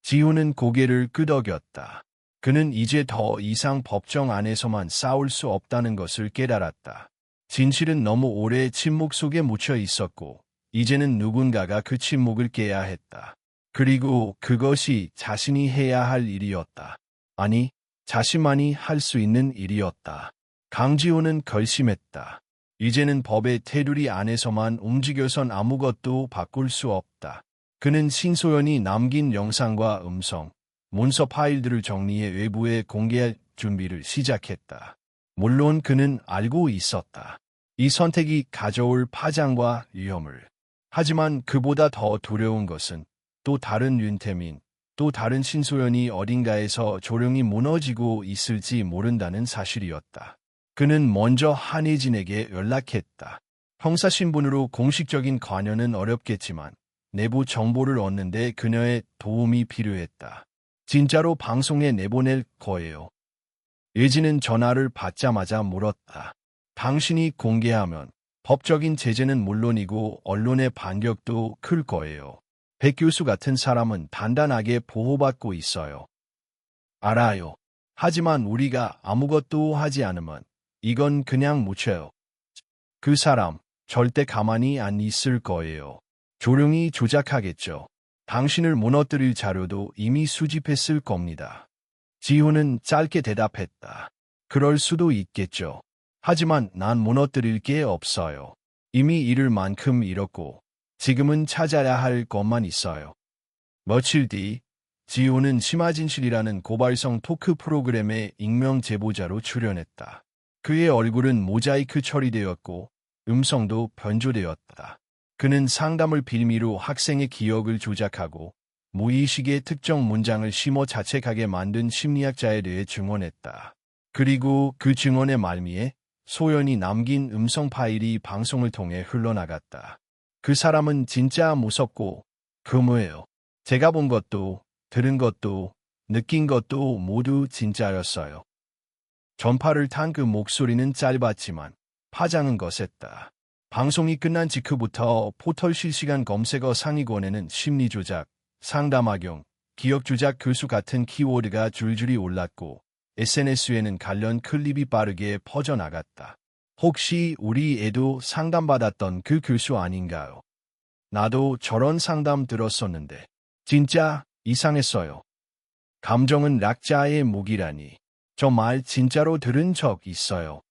지우는 고개를 끄덕였다. 그는 이제 더 이상 법정 안에서만 싸울 수 없다는 것을 깨달았다. 진실은 너무 오래 침묵 속에 묻혀 있었고, 이제는 누군가가 그 침묵을 깨야 했다. 그리고 그것이 자신이 해야 할 일이었다. 아니, 자신만이 할 수 있는 일이었다. 강지호는 결심했다. 이제는 법의 테두리 안에서만 움직여선 아무것도 바꿀 수 없다. 그는 신소연이 남긴 영상과 음성, 문서 파일들을 정리해 외부에 공개할 준비를 시작했다. 물론 그는 알고 있었다. 이 선택이 가져올 파장과 위험을. 하지만 그보다 더 두려운 것은 또 다른 윤태민, 또 다른 신소연이 어딘가에서 조용히 무너지고 있을지 모른다는 사실이었다. 그는 먼저 한혜진에게 연락했다. 형사신분으로 공식적인 관여는 어렵겠지만 내부 정보를 얻는데 그녀의 도움이 필요했다. 진짜로 방송에 내보낼 거예요. 예진은 전화를 받자마자 물었다. 당신이 공개하면 법적인 제재는 물론이고 언론의 반격도 클 거예요. 백 교수 같은 사람은 단단하게 보호받고 있어요. 알아요. 하지만 우리가 아무것도 하지 않으면 이건 그냥 묻혀요. 그 사람 절대 가만히 안 있을 거예요. 조용히 조작하겠죠. 당신을 무너뜨릴 자료도 이미 수집했을 겁니다. 지훈은 짧게 대답했다. 그럴 수도 있겠죠. 하지만 난 무너뜨릴 게 없어요. 이미 잃을 만큼 잃었고 지금은 찾아야 할 것만 있어요. 며칠 뒤 지훈은 심화진실이라는 고발성 토크 프로그램에 익명 제보자로 출연했다. 그의 얼굴은 모자이크 처리되었고 음성도 변조되었다. 그는 상담을 빌미로 학생의 기억을 조작하고 무의식의 특정 문장을 심어 자책하게 만든 심리학자에 대해 증언했다. 그리고 그 증언의 말미에 소연이 남긴 음성 파일이 방송을 통해 흘러나갔다. 그 사람은 진짜 무섭고 그무해요. 제가 본 것도 들은 것도 느낀 것도 모두 진짜였어요. 전파를 탄 그 목소리는 짧았지만 파장은 거셌다. 방송이 끝난 직후부터 포털 실시간 검색어 상위권에는 심리조작, 상담악용, 기억조작 교수 같은 키워드가 줄줄이 올랐고 SNS에는 관련 클립이 빠르게 퍼져나갔다. 혹시 우리 애도 상담받았던 그 교수 아닌가요? 나도 저런 상담 들었었는데 진짜 이상했어요. 감정은 약자의 무기라니. 저 말 진짜로 들은 적 있어요.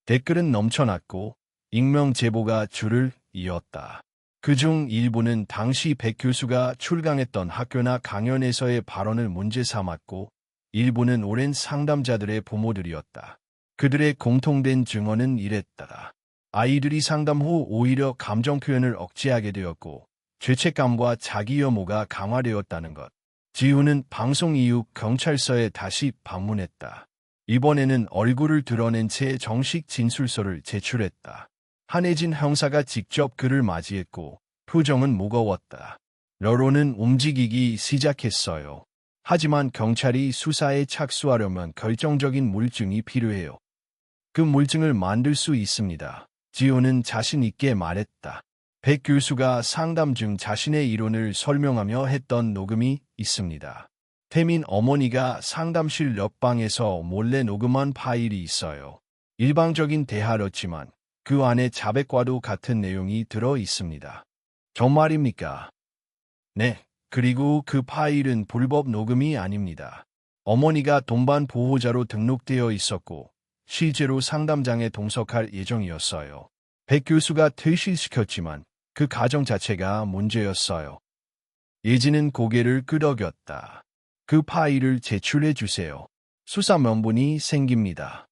댓글은 넘쳐났고 익명 제보가 줄을 이었다. 그중 일부는 당시 백 교수가 출강했던 학교나 강연에서의 발언을 문제 삼았고 일부는 오랜 상담자들의 부모들이었다. 그들의 공통된 증언은 이랬다. 아이들이 상담 후 오히려 감정 표현을 억제하게 되었고 죄책감과 자기 혐오가 강화되었다는 것. 지훈은 방송 이후 경찰서에 다시 방문했다. 이번에는 얼굴을 드러낸 채 정식 진술서를 제출했다. 한혜진 형사가 직접 그를 맞이했고 표정은 무거웠다. 여론은 움직이기 시작했어요. 하지만 경찰이 수사에 착수하려면 결정적인 물증이 필요해요. 그 물증을 만들 수 있습니다. 지훈은 자신 있게 말했다. 백 교수가 상담 중 자신의 이론을 설명하며 했던 녹음이 있습니다. 태민 어머니가 상담실 옆방에서 몰래 녹음한 파일이 있어요. 일방적인 대화였지만 그 안에 자백과도 같은 내용이 들어 있습니다. 정말입니까? 네. 그리고 그 파일은 불법 녹음이 아닙니다. 어머니가 동반 보호자로 등록되어 있었고 실제로 상담장에 동석할 예정이었어요. 백 교수가 퇴실시켰지만 그 가정 자체가 문제였어요. 예진은 고개를 끄덕였다. 그 파일을 제출해 주세요. 수사 명분이 생깁니다.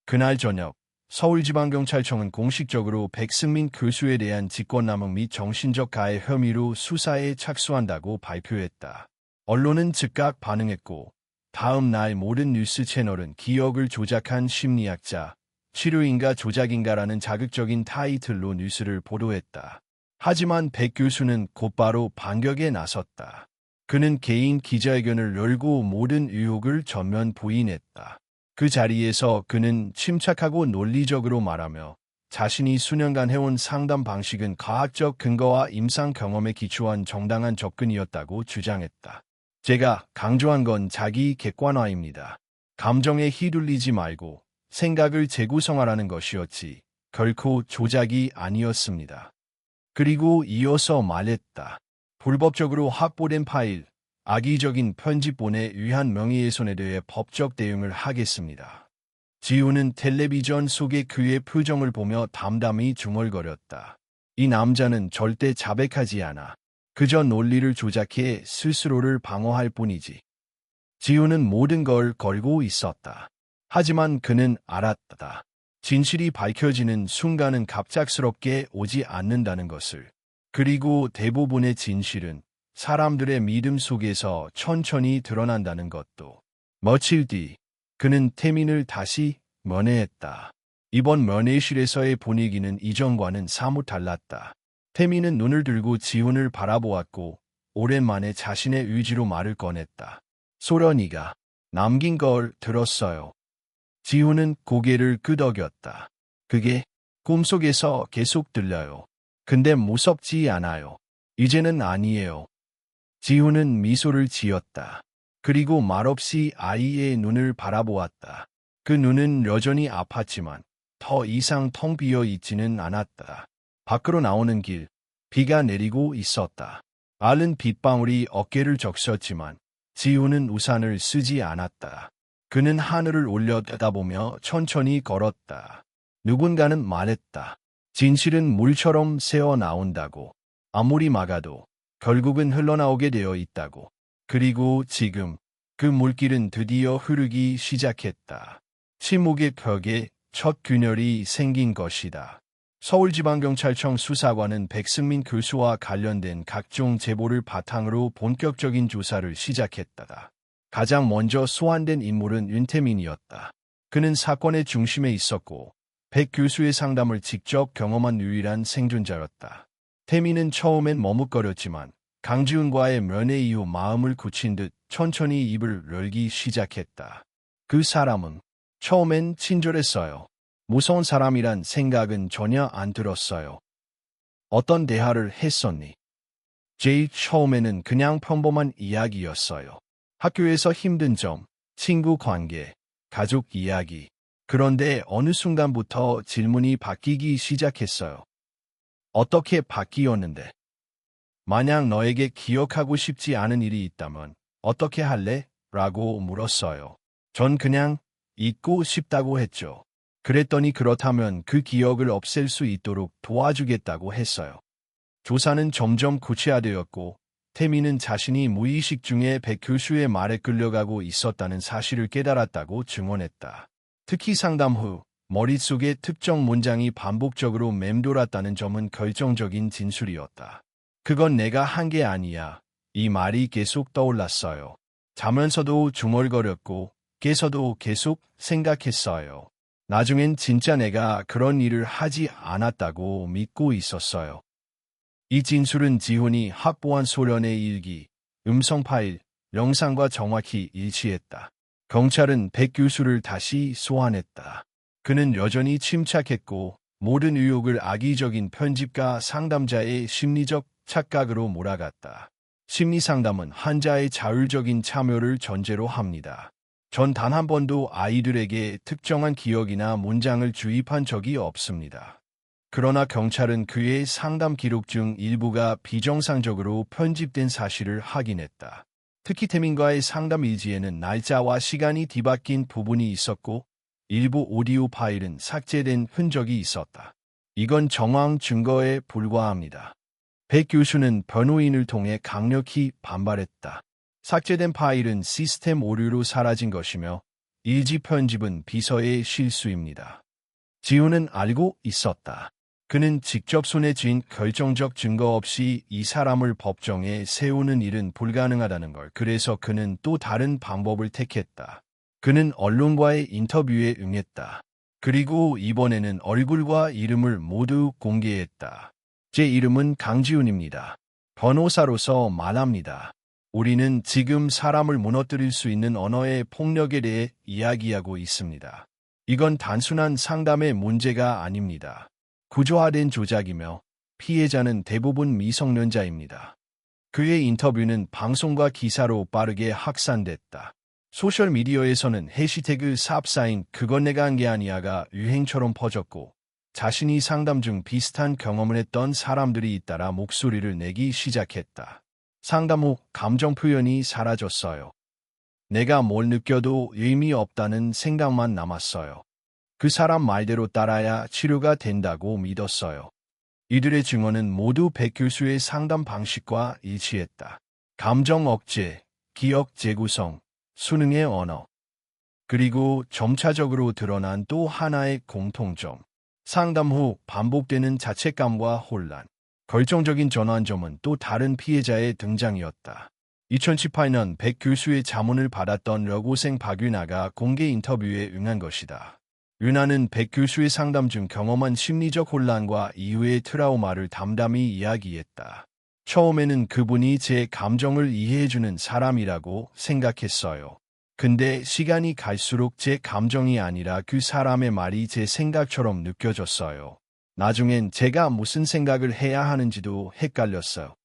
그날 저녁 서울지방경찰청은 공식적으로 백승민 교수에 대한 직권남용 및 정신적 가해 혐의로 수사에 착수한다고 발표했다. 언론은 즉각 반응했고 다음 날 모든 뉴스 채널은 기억을 조작한 심리학자, 치료인가 조작인가라는 자극적인 타이틀로 뉴스를 보도했다. 하지만 백 교수는 곧바로 반격에 나섰다. 그는 개인 기자회견을 열고 모든 의혹을 전면 부인했다. 그 자리에서 그는 침착하고 논리적으로 말하며 자신이 수년간 해온 상담 방식은 과학적 근거와 임상 경험에 기초한 정당한 접근이었다고 주장했다. 제가 강조한 건 자기 객관화입니다. 감정에 휘둘리지 말고 생각을 재구성하라는 것이었지 결코 조작이 아니었습니다. 그리고 이어서 말했다. 불법적으로 확보된 파일, 악의적인 편집본에 의한 명예훼손에 대해 법적 대응을 하겠습니다. 지훈은 텔레비전 속의 그의 표정을 보며 담담히 중얼거렸다. 이 남자는 절대 자백하지 않아. 그저 논리를 조작해 스스로를 방어할 뿐이지. 지훈은 모든 걸 걸고 있었다. 하지만 그는 알았다. 진실이 밝혀지는 순간은 갑작스럽게 오지 않는다는 것을. 그리고 대부분의 진실은 사람들의 믿음 속에서 천천히 드러난다는 것도. 며칠 뒤 그는 태민을 다시 면회했다. 이번 면회실에서의 분위기는 이전과는 사뭇 달랐다. 태민은 눈을 들고 지훈을 바라보았고 오랜만에 자신의 의지로 말을 꺼냈다. 소련이가 남긴 걸 들었어요. 지우는 고개를 끄덕였다. 그게 꿈속에서 계속 들려요. 근데 무섭지 않아요. 이제는 아니에요. 지우는 미소를 지었다. 그리고 말없이 아이의 눈을 바라보았다. 그 눈은 여전히 아팠지만 더 이상 텅 비어 있지는 않았다. 밖으로 나오는 길, 비가 내리고 있었다. 알은 빗방울이 어깨를 적셨지만 지우는 우산을 쓰지 않았다. 그는 하늘을 올려다보며 천천히 걸었다. 누군가는 말했다. 진실은 물처럼 새어 나온다고. 아무리 막아도 결국은 흘러나오게 되어 있다고. 그리고 지금 그 물길은 드디어 흐르기 시작했다. 침묵의 벽에 첫 균열이 생긴 것이다. 서울지방경찰청 수사관은 백승민 교수와 관련된 각종 제보를 바탕으로 본격적인 조사를 시작했다. 가장 먼저 소환된 인물은 윤태민이었다. 그는 사건의 중심에 있었고 백 교수의 상담을 직접 경험한 유일한 생존자였다. 태민은 처음엔 머뭇거렸지만 강지훈과의 면회 이후 마음을 굳힌 듯 천천히 입을 열기 시작했다. 그 사람은 처음엔 친절했어요. 무서운 사람이란 생각은 전혀 안 들었어요. 어떤 대화를 했었니? 제일 처음에는 그냥 평범한 이야기였어요. 학교에서 힘든 점, 친구 관계, 가족 이야기. 그런데 어느 순간부터 질문이 바뀌기 시작했어요. 어떻게 바뀌었는데? 만약 너에게 기억하고 싶지 않은 일이 있다면 어떻게 할래? 라고 물었어요. 전 그냥 잊고 싶다고 했죠. 그랬더니 그렇다면 그 기억을 없앨 수 있도록 도와주겠다고 했어요. 조사는 점점 구체화되었고 태민은 자신이 무의식 중에 백 교수의 말에 끌려가고 있었다는 사실을 깨달았다고 증언했다. 특히 상담 후 머릿속에 특정 문장이 반복적으로 맴돌았다는 점은 결정적인 진술이었다. 그건 내가 한 게 아니야. 이 말이 계속 떠올랐어요. 자면서도 중얼거렸고 깨서도 계속 생각했어요. 나중엔 진짜 내가 그런 일을 하지 않았다고 믿고 있었어요. 이 진술은 지훈이 확보한 소련의 일기, 음성 파일, 영상과 정확히 일치했다. 경찰은 백 교수를 다시 소환했다. 그는 여전히 침착했고 모든 의혹을 악의적인 편집과 상담자의 심리적 착각으로 몰아갔다. 심리상담은 환자의 자율적인 참여를 전제로 합니다. 전 단 한 번도 아이들에게 특정한 기억이나 문장을 주입한 적이 없습니다. 그러나 경찰은 그의 상담 기록 중 일부가 비정상적으로 편집된 사실을 확인했다. 특히 태민과의 상담 일지에는 날짜와 시간이 뒤바뀐 부분이 있었고 일부 오디오 파일은 삭제된 흔적이 있었다. 이건 정황 증거에 불과합니다. 백 교수는 변호인을 통해 강력히 반발했다. 삭제된 파일은 시스템 오류로 사라진 것이며 일지 편집은 비서의 실수입니다. 지훈은 알고 있었다. 그는 직접 손에 쥔 결정적 증거 없이 이 사람을 법정에 세우는 일은 불가능하다는 걸. 그래서 그는 또 다른 방법을 택했다. 그는 언론과의 인터뷰에 응했다. 그리고 이번에는 얼굴과 이름을 모두 공개했다. 제 이름은 강지훈입니다. 변호사로서 말합니다. 우리는 지금 사람을 무너뜨릴 수 있는 언어의 폭력에 대해 이야기하고 있습니다. 이건 단순한 상담의 문제가 아닙니다. 구조화된 조작이며 피해자는 대부분 미성년자입니다. 그의 인터뷰는 방송과 기사로 빠르게 확산됐다. 소셜미디어에서는 해시태그 삽사인 그건 내가 한 게 아니야가 유행처럼 퍼졌고 자신이 상담 중 비슷한 경험을 했던 사람들이 잇따라 목소리를 내기 시작했다. 상담 후 감정 표현이 사라졌어요. 내가 뭘 느껴도 의미 없다는 생각만 남았어요. 그 사람 말대로 따라야 치료가 된다고 믿었어요. 이들의 증언은 모두 백 교수의 상담 방식과 일치했다. 감정 억제, 기억 재구성, 수능의 언어. 그리고 점차적으로 드러난 또 하나의 공통점. 상담 후 반복되는 자책감과 혼란. 결정적인 전환점은 또 다른 피해자의 등장이었다. 2018년 백 교수의 자문을 받았던 여고생 박윤아가 공개 인터뷰에 응한 것이다. 윤아는 백 교수의 상담 중 경험한 심리적 혼란과 이후의 트라우마를 담담히 이야기했다. 처음에는 그분이 제 감정을 이해해주는 사람이라고 생각했어요. 근데 시간이 갈수록 제 감정이 아니라 그 사람의 말이 제 생각처럼 느껴졌어요. 나중엔 제가 무슨 생각을 해야 하는지도 헷갈렸어요.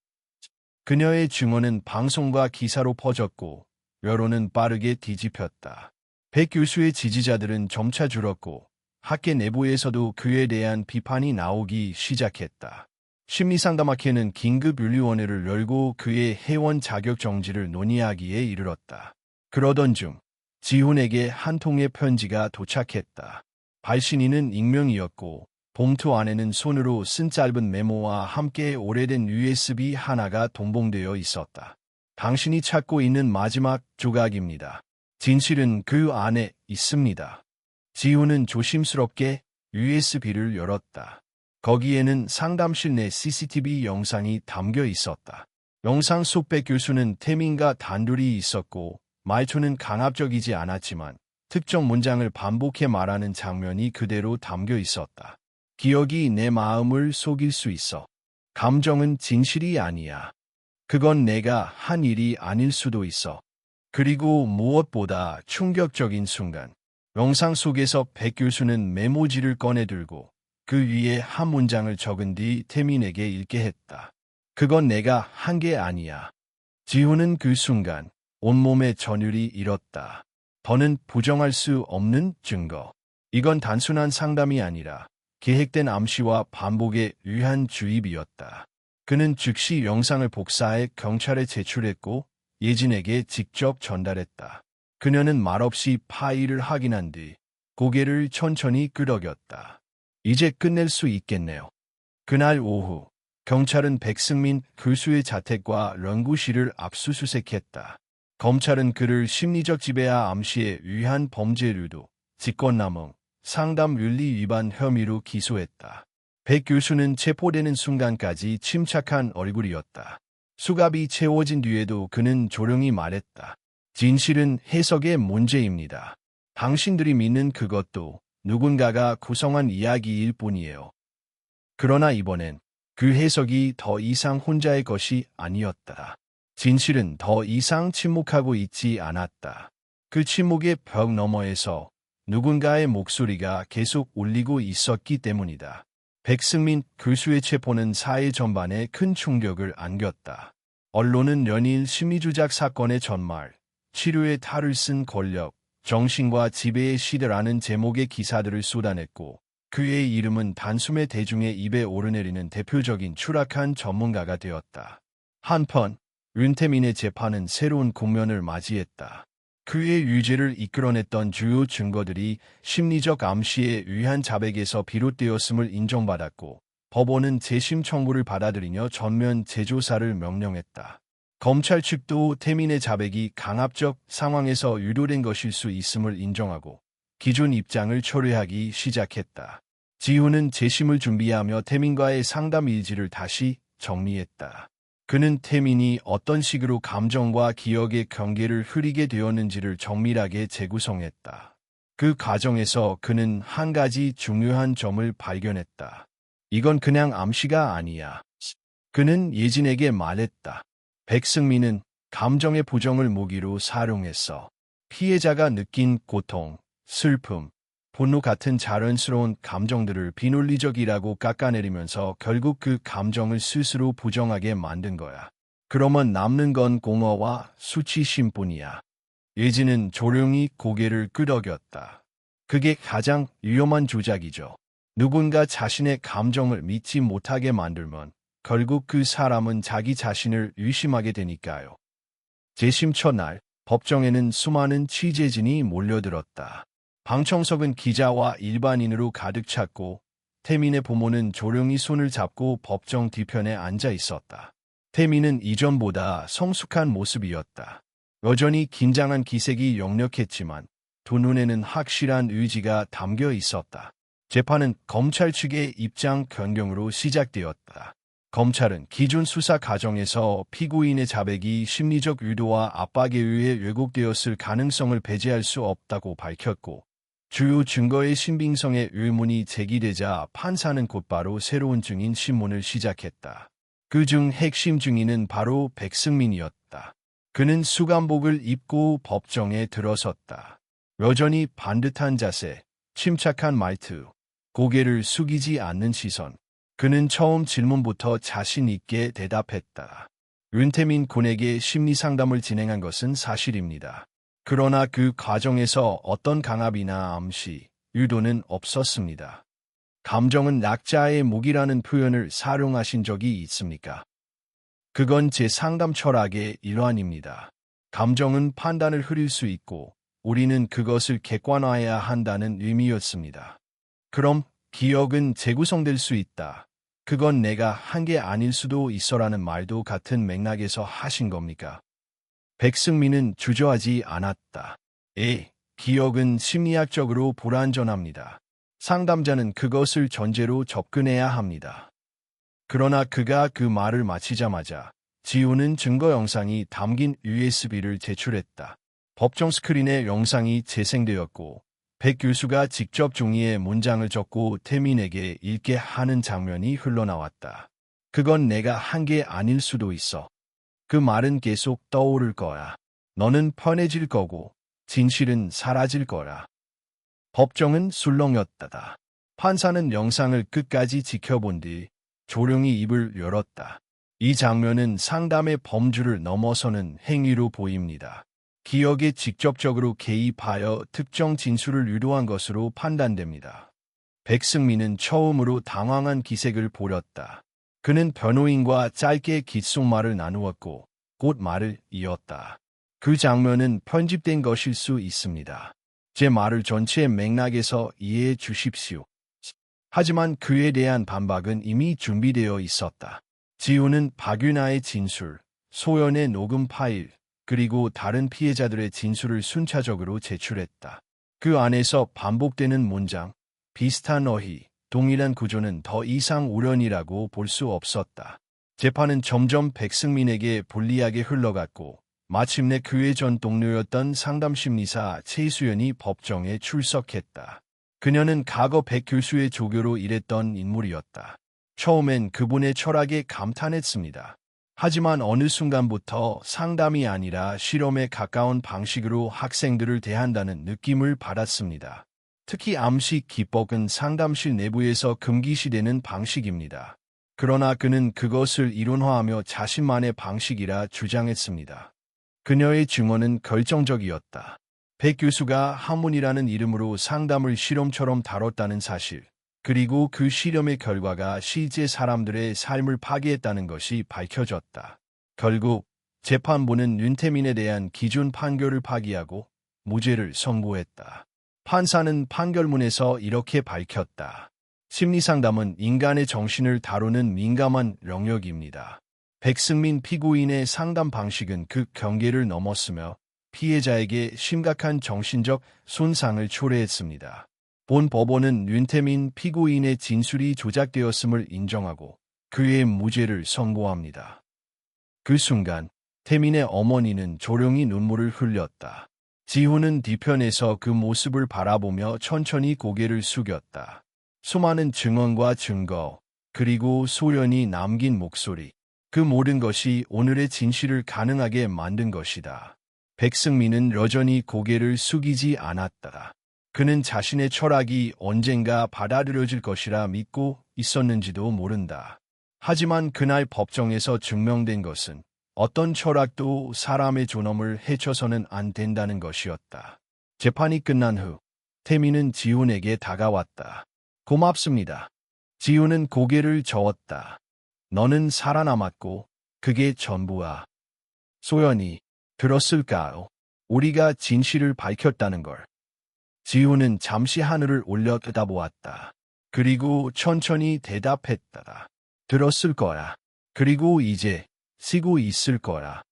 그녀의 증언은 방송과 기사로 퍼졌고 여론은 빠르게 뒤집혔다. 백 교수의 지지자들은 점차 줄었고 학계 내부에서도 그에 대한 비판이 나오기 시작했다. 심리상담학회는 긴급윤리위원회를 열고 그의 회원 자격 정지를 논의하기에 이르렀다. 그러던 중 지훈에게 한 통의 편지가 도착했다. 발신인은 익명이었고 봉투 안에는 손으로 쓴 짧은 메모와 함께 오래된 USB 하나가 동봉되어 있었다. 당신이 찾고 있는 마지막 조각입니다. 진실은 그 안에 있습니다. 지훈은 조심스럽게 USB를 열었다. 거기에는 상담실 내 CCTV 영상이 담겨 있었다. 영상 속 백 교수는 태민과 단둘이 있었고 말투는 강압적이지 않았지만 특정 문장을 반복해 말하는 장면이 그대로 담겨 있었다. 기억이 내 마음을 속일 수 있어. 감정은 진실이 아니야. 그건 내가 한 일이 아닐 수도 있어. 그리고 무엇보다 충격적인 순간, 영상 속에서 백 교수는 메모지를 꺼내들고 그 위에 한 문장을 적은 뒤 태민에게 읽게 했다. 그건 내가 한 게 아니야. 지훈은 그 순간 온몸의 전율이 일었다. 더는 부정할 수 없는 증거. 이건 단순한 상담이 아니라 계획된 암시와 반복에 의한 주입이었다. 그는 즉시 영상을 복사해 경찰에 제출했고 예진에게 직접 전달했다. 그녀는 말없이 파일을 확인한 뒤 고개를 천천히 끄덕였다. 이제 끝낼 수 있겠네요. 그날 오후 경찰은 백승민 교수의 자택과 연구실을 압수수색했다. 검찰은 그를 심리적 지배와 암시에 의한 범죄류도 직권남용, 상담윤리 위반 혐의로 기소했다. 백 교수는 체포되는 순간까지 침착한 얼굴이었다. 수갑이 채워진 뒤에도 그는 조용히 말했다. 진실은 해석의 문제입니다. 당신들이 믿는 그것도 누군가가 구성한 이야기일 뿐이에요. 그러나 이번엔 그 해석이 더 이상 혼자의 것이 아니었다. 진실은 더 이상 침묵하고 있지 않았다. 그 침묵의 벽 너머에서 누군가의 목소리가 계속 울리고 있었기 때문이다. 백승민 교수의 체포는 사회 전반에 큰 충격을 안겼다. 언론은 연일 심리조작 사건의 전말, 치료에 탈을 쓴 권력, 정신과 지배의 시대라는 제목의 기사들을 쏟아냈고 그의 이름은 단숨에 대중의 입에 오르내리는 대표적인 추락한 전문가가 되었다. 한편 윤태민의 재판은 새로운 국면을 맞이했다. 그의 유죄를 이끌어냈던 주요 증거들이 심리적 암시에 의한 자백에서 비롯되었음을 인정받았고 법원은 재심 청구를 받아들이며 전면 재조사를 명령했다. 검찰 측도 태민의 자백이 강압적 상황에서 유도된 것일 수 있음을 인정하고 기존 입장을 철회하기 시작했다. 지훈은 재심을 준비하며 태민과의 상담 일지를 다시 정리했다. 그는 태민이 어떤 식으로 감정과 기억의 경계를 흐리게 되었는지를 정밀하게 재구성했다. 그 과정에서 그는 한 가지 중요한 점을 발견했다. 이건 그냥 암시가 아니야. 그는 예진에게 말했다. 백승민은 감정의 부정을 무기로 사용했어. 피해자가 느낀 고통, 슬픔, 분노 같은 자연스러운 감정들을 비논리적이라고 깎아내리면서 결국 그 감정을 스스로 부정하게 만든 거야. 그러면 남는 건 공허와 수치심뿐이야. 예진은 조용히 고개를 끄덕였다. 그게 가장 위험한 조작이죠. 누군가 자신의 감정을 믿지 못하게 만들면 결국 그 사람은 자기 자신을 의심하게 되니까요. 재심 첫날 법정에는 수많은 취재진이 몰려들었다. 방청석은 기자와 일반인으로 가득 찼고 태민의 부모는 조용히 손을 잡고 법정 뒤편에 앉아 있었다. 태민은 이전보다 성숙한 모습이었다. 여전히 긴장한 기색이 역력했지만 두 눈에는 확실한 의지가 담겨 있었다. 재판은 검찰 측의 입장 변경으로 시작되었다. 검찰은 기존 수사 과정에서 피고인의 자백이 심리적 유도와 압박에 의해 왜곡되었을 가능성을 배제할 수 없다고 밝혔고 주요 증거의 신빙성에 의문이 제기되자 판사는 곧바로 새로운 증인 신문을 시작했다. 그중 핵심 증인은 바로 백승민이었다. 그는 수감복을 입고 법정에 들어섰다. 여전히 반듯한 자세, 침착한 말투, 고개를 숙이지 않는 시선. 그는 처음 질문부터 자신 있게 대답했다. 윤태민 군에게 심리상담을 진행한 것은 사실입니다. 그러나 그 과정에서 어떤 강압이나 암시, 유도는 없었습니다. 감정은 약자의 무기라는 표현을 사용하신 적이 있습니까? 그건 제 상담 철학의 일환입니다. 감정은 판단을 흐릴 수 있고 우리는 그것을 객관화해야 한다는 의미였습니다. 그럼 기억은 재구성될 수 있다. 그건 내가 한 게 아닐 수도 있어라는 말도 같은 맥락에서 하신 겁니까? 백승민은 주저하지 않았다. 기억은 심리학적으로 불완전합니다. 상담자는 그것을 전제로 접근해야 합니다. 그러나 그가 그 말을 마치자마자 지우는 증거 영상이 담긴 USB를 제출했다. 법정 스크린에 영상이 재생되었고 백 교수가 직접 종이에 문장을 적고 태민에게 읽게 하는 장면이 흘러나왔다. 그건 내가 한 게 아닐 수도 있어. 그 말은 계속 떠오를 거야. 너는 편해질 거고 진실은 사라질 거야. 법정은 술렁였다. 판사는 영상을 끝까지 지켜본 뒤 조용히 입을 열었다. 이 장면은 상담의 범주를 넘어서는 행위로 보입니다. 기억에 직접적으로 개입하여 특정 진술을 유도한 것으로 판단됩니다. 백승민은 처음으로 당황한 기색을 보였다. 그는 변호인과 짧게 귓속말을 나누었고 곧 말을 이었다. 그 장면은 편집된 것일 수 있습니다. 제 말을 전체 맥락에서 이해해 주십시오. 하지만 그에 대한 반박은 이미 준비되어 있었다. 지우는 박윤아의 진술, 소연의 녹음 파일, 그리고 다른 피해자들의 진술을 순차적으로 제출했다. 그 안에서 반복되는 문장, 비슷한 어휘, 동일한 구조는 더 이상 우연이라고 볼 수 없었다. 재판은 점점 백승민에게 불리하게 흘러갔고 마침내 그의 전 동료였던 상담심리사 최수연이 법정에 출석했다. 그녀는 과거 백 교수의 조교로 일했던 인물이었다. 처음엔 그분의 철학에 감탄했습니다. 하지만 어느 순간부터 상담이 아니라 실험에 가까운 방식으로 학생들을 대한다는 느낌을 받았습니다. 특히 암시 기법은 상담실 내부에서 금기시되는 방식입니다. 그러나 그는 그것을 이론화하며 자신만의 방식이라 주장했습니다. 그녀의 증언은 결정적이었다. 백 교수가 한문이라는 이름으로 상담을 실험처럼 다뤘다는 사실, 그리고 그 실험의 결과가 실제 사람들의 삶을 파괴했다는 것이 밝혀졌다. 결국 재판부는 윤태민에 대한 기준 판결을 파기하고 무죄를 선고했다. 판사는 판결문에서 이렇게 밝혔다. 심리상담은 인간의 정신을 다루는 민감한 영역입니다. 백승민 피고인의 상담 방식은 그 경계를 넘었으며 피해자에게 심각한 정신적 손상을 초래했습니다. 본 법원은 윤태민 피고인의 진술이 조작되었음을 인정하고 그의 무죄를 선고합니다. 그 순간 태민의 어머니는 조용히 눈물을 흘렸다. 지우는 뒤편에서 그 모습을 바라보며 천천히 고개를 숙였다. 수많은 증언과 증거, 그리고 소연이 남긴 목소리, 그 모든 것이 오늘의 진실을 가능하게 만든 것이다. 백승민은 여전히 고개를 숙이지 않았다. 그는 자신의 철학이 언젠가 받아들여질 것이라 믿고 있었는지도 모른다. 하지만 그날 법정에서 증명된 것은 어떤 철학도 사람의 존엄을 해쳐서는 안 된다는 것이었다. 재판이 끝난 후 태민은 지훈에게 다가왔다. 고맙습니다. 지훈은 고개를 저었다. 너는 살아남았고 그게 전부야. 소연이 들었을까요? 우리가 진실을 밝혔다는 걸. 지훈은 잠시 하늘을 올려 쳐다보았다. 그리고 천천히 대답했다. 들었을 거야. 그리고 이제 쉬고 있을 거야.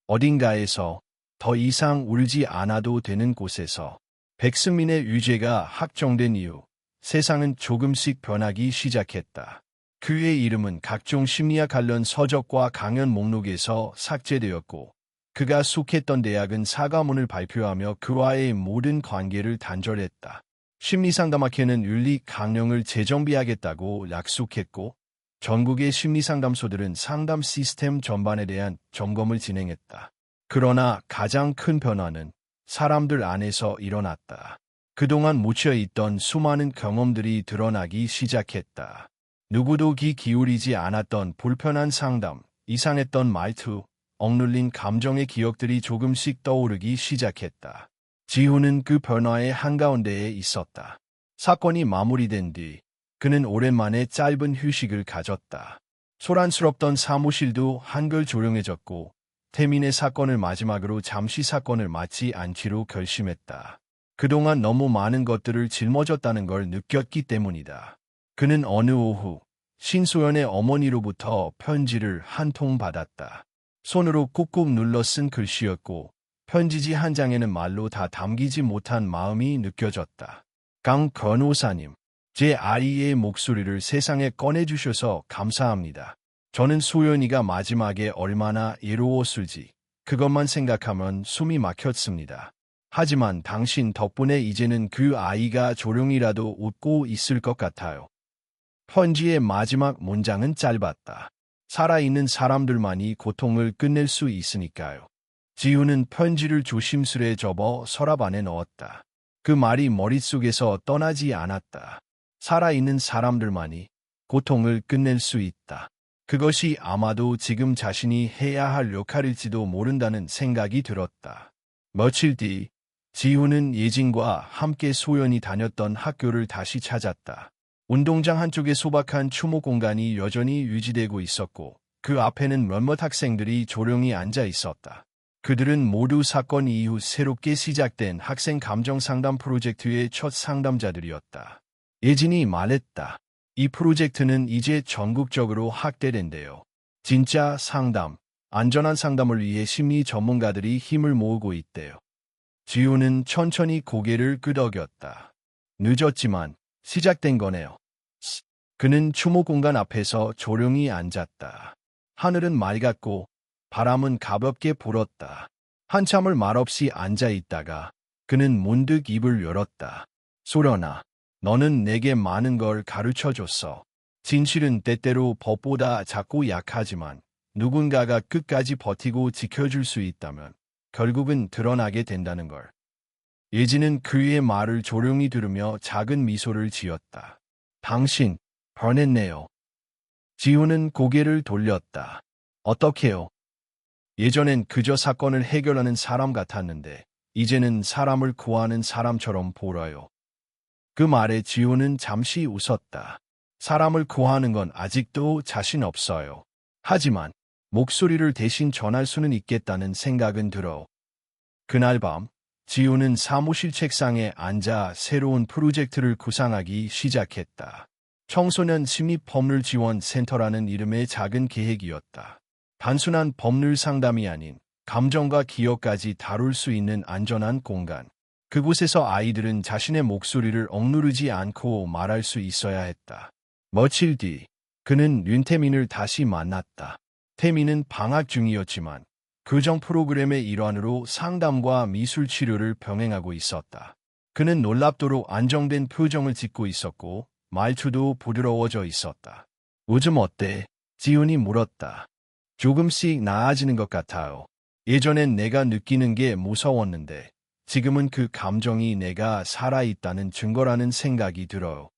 어딘가에서 더 이상 울지 않아도 되는 곳에서. 백승민의 유죄가 확정된 이후 세상은 조금씩 변하기 시작했다. 그의 이름은 각종 심리학 관련 서적과 강연 목록에서 삭제되었고 그가 속했던 대학은 사과문을 발표하며 그와의 모든 관계를 단절했다. 심리상담학회는 윤리 강령을 재정비하겠다고 약속했고 전국의 심리상담소들은 상담 시스템 전반에 대한 점검을 진행했다. 그러나 가장 큰 변화는 사람들 안에서 일어났다. 그동안 묻혀있던 수많은 경험들이 드러나기 시작했다. 누구도 귀 기울이지 않았던 불편한 상담, 이상했던 말투, 억눌린 감정의 기억들이 조금씩 떠오르기 시작했다. 지훈은 그 변화의 한가운데에 있었다. 사건이 마무리된 뒤 그는 오랜만에 짧은 휴식을 가졌다. 소란스럽던 사무실도 한결 조용해졌고 태민의 사건을 마지막으로 잠시 사건을 맡지 않기로 결심했다. 그동안 너무 많은 것들을 짊어졌다는 걸 느꼈기 때문이다. 그는 어느 오후 신소연의 어머니로부터 편지를 한 통 받았다. 손으로 꾹꾹 눌러 쓴 글씨였고 편지지 한 장에는 말로 다 담기지 못한 마음이 느껴졌다. 강 변호사님, 제 아이의 목소리를 세상에 꺼내주셔서 감사합니다. 저는 소연이가 마지막에 얼마나 애로웠을지 그것만 생각하면 숨이 막혔습니다. 하지만 당신 덕분에 이제는 그 아이가 조용히라도 웃고 있을 것 같아요. 편지의 마지막 문장은 짧았다. 살아있는 사람들만이 고통을 끝낼 수 있으니까요. 지훈은 편지를 조심스레 접어 서랍 안에 넣었다. 그 말이 머릿속에서 떠나지 않았다. 살아있는 사람들만이 고통을 끝낼 수 있다. 그것이 아마도 지금 자신이 해야 할 역할일지도 모른다는 생각이 들었다. 며칠 뒤 지훈은 예진과 함께 소연이 다녔던 학교를 다시 찾았다. 운동장 한쪽에 소박한 추모 공간이 여전히 유지되고 있었고 그 앞에는 몇몇 학생들이 조용히 앉아 있었다. 그들은 모두 사건 이후 새롭게 시작된 학생 감정 상담 프로젝트의 첫 상담자들이었다. 예진이 말했다. 이 프로젝트는 이제 전국적으로 확대된대요. 진짜 상담, 안전한 상담을 위해 심리 전문가들이 힘을 모으고 있대요. 지훈은 천천히 고개를 끄덕였다. 늦었지만 시작된 거네요. 그는 추모 공간 앞에서 조용히 앉았다. 하늘은 맑았고 바람은 가볍게 불었다. 한참을 말없이 앉아 있다가 그는 문득 입을 열었다. 소련아, 너는 내게 많은 걸 가르쳐줬어. 진실은 때때로 법보다 작고 약하지만 누군가가 끝까지 버티고 지켜줄 수 있다면 결국은 드러나게 된다는 걸. 예진은 그의 말을 조용히 들으며 작은 미소를 지었다. 당신, 변했네요. 지훈은 고개를 돌렸다. 어떻게요? 예전엔 그저 사건을 해결하는 사람 같았는데 이제는 사람을 구하는 사람처럼 보여요. 그 말에 지훈은 잠시 웃었다. 사람을 구하는 건 아직도 자신 없어요. 하지만 목소리를 대신 전할 수는 있겠다는 생각은 들어. 그날 밤 지훈은 사무실 책상에 앉아 새로운 프로젝트를 구상하기 시작했다. 청소년 심리법률지원센터라는 이름의 작은 계획이었다. 단순한 법률 상담이 아닌 감정과 기억까지 다룰 수 있는 안전한 공간. 그곳에서 아이들은 자신의 목소리를 억누르지 않고 말할 수 있어야 했다. 며칠 뒤 그는 윤태민을 다시 만났다. 태민은 방학 중이었지만 교정 프로그램의 일환으로 상담과 미술 치료를 병행하고 있었다. 그는 놀랍도록 안정된 표정을 짓고 있었고 말투도 부드러워져 있었다. 요즘 어때? 지훈이 물었다. 조금씩 나아지는 것 같아요. 예전엔 내가 느끼는 게 무서웠는데 지금은 그 감정이 내가 살아있다는 증거라는 생각이 들어요.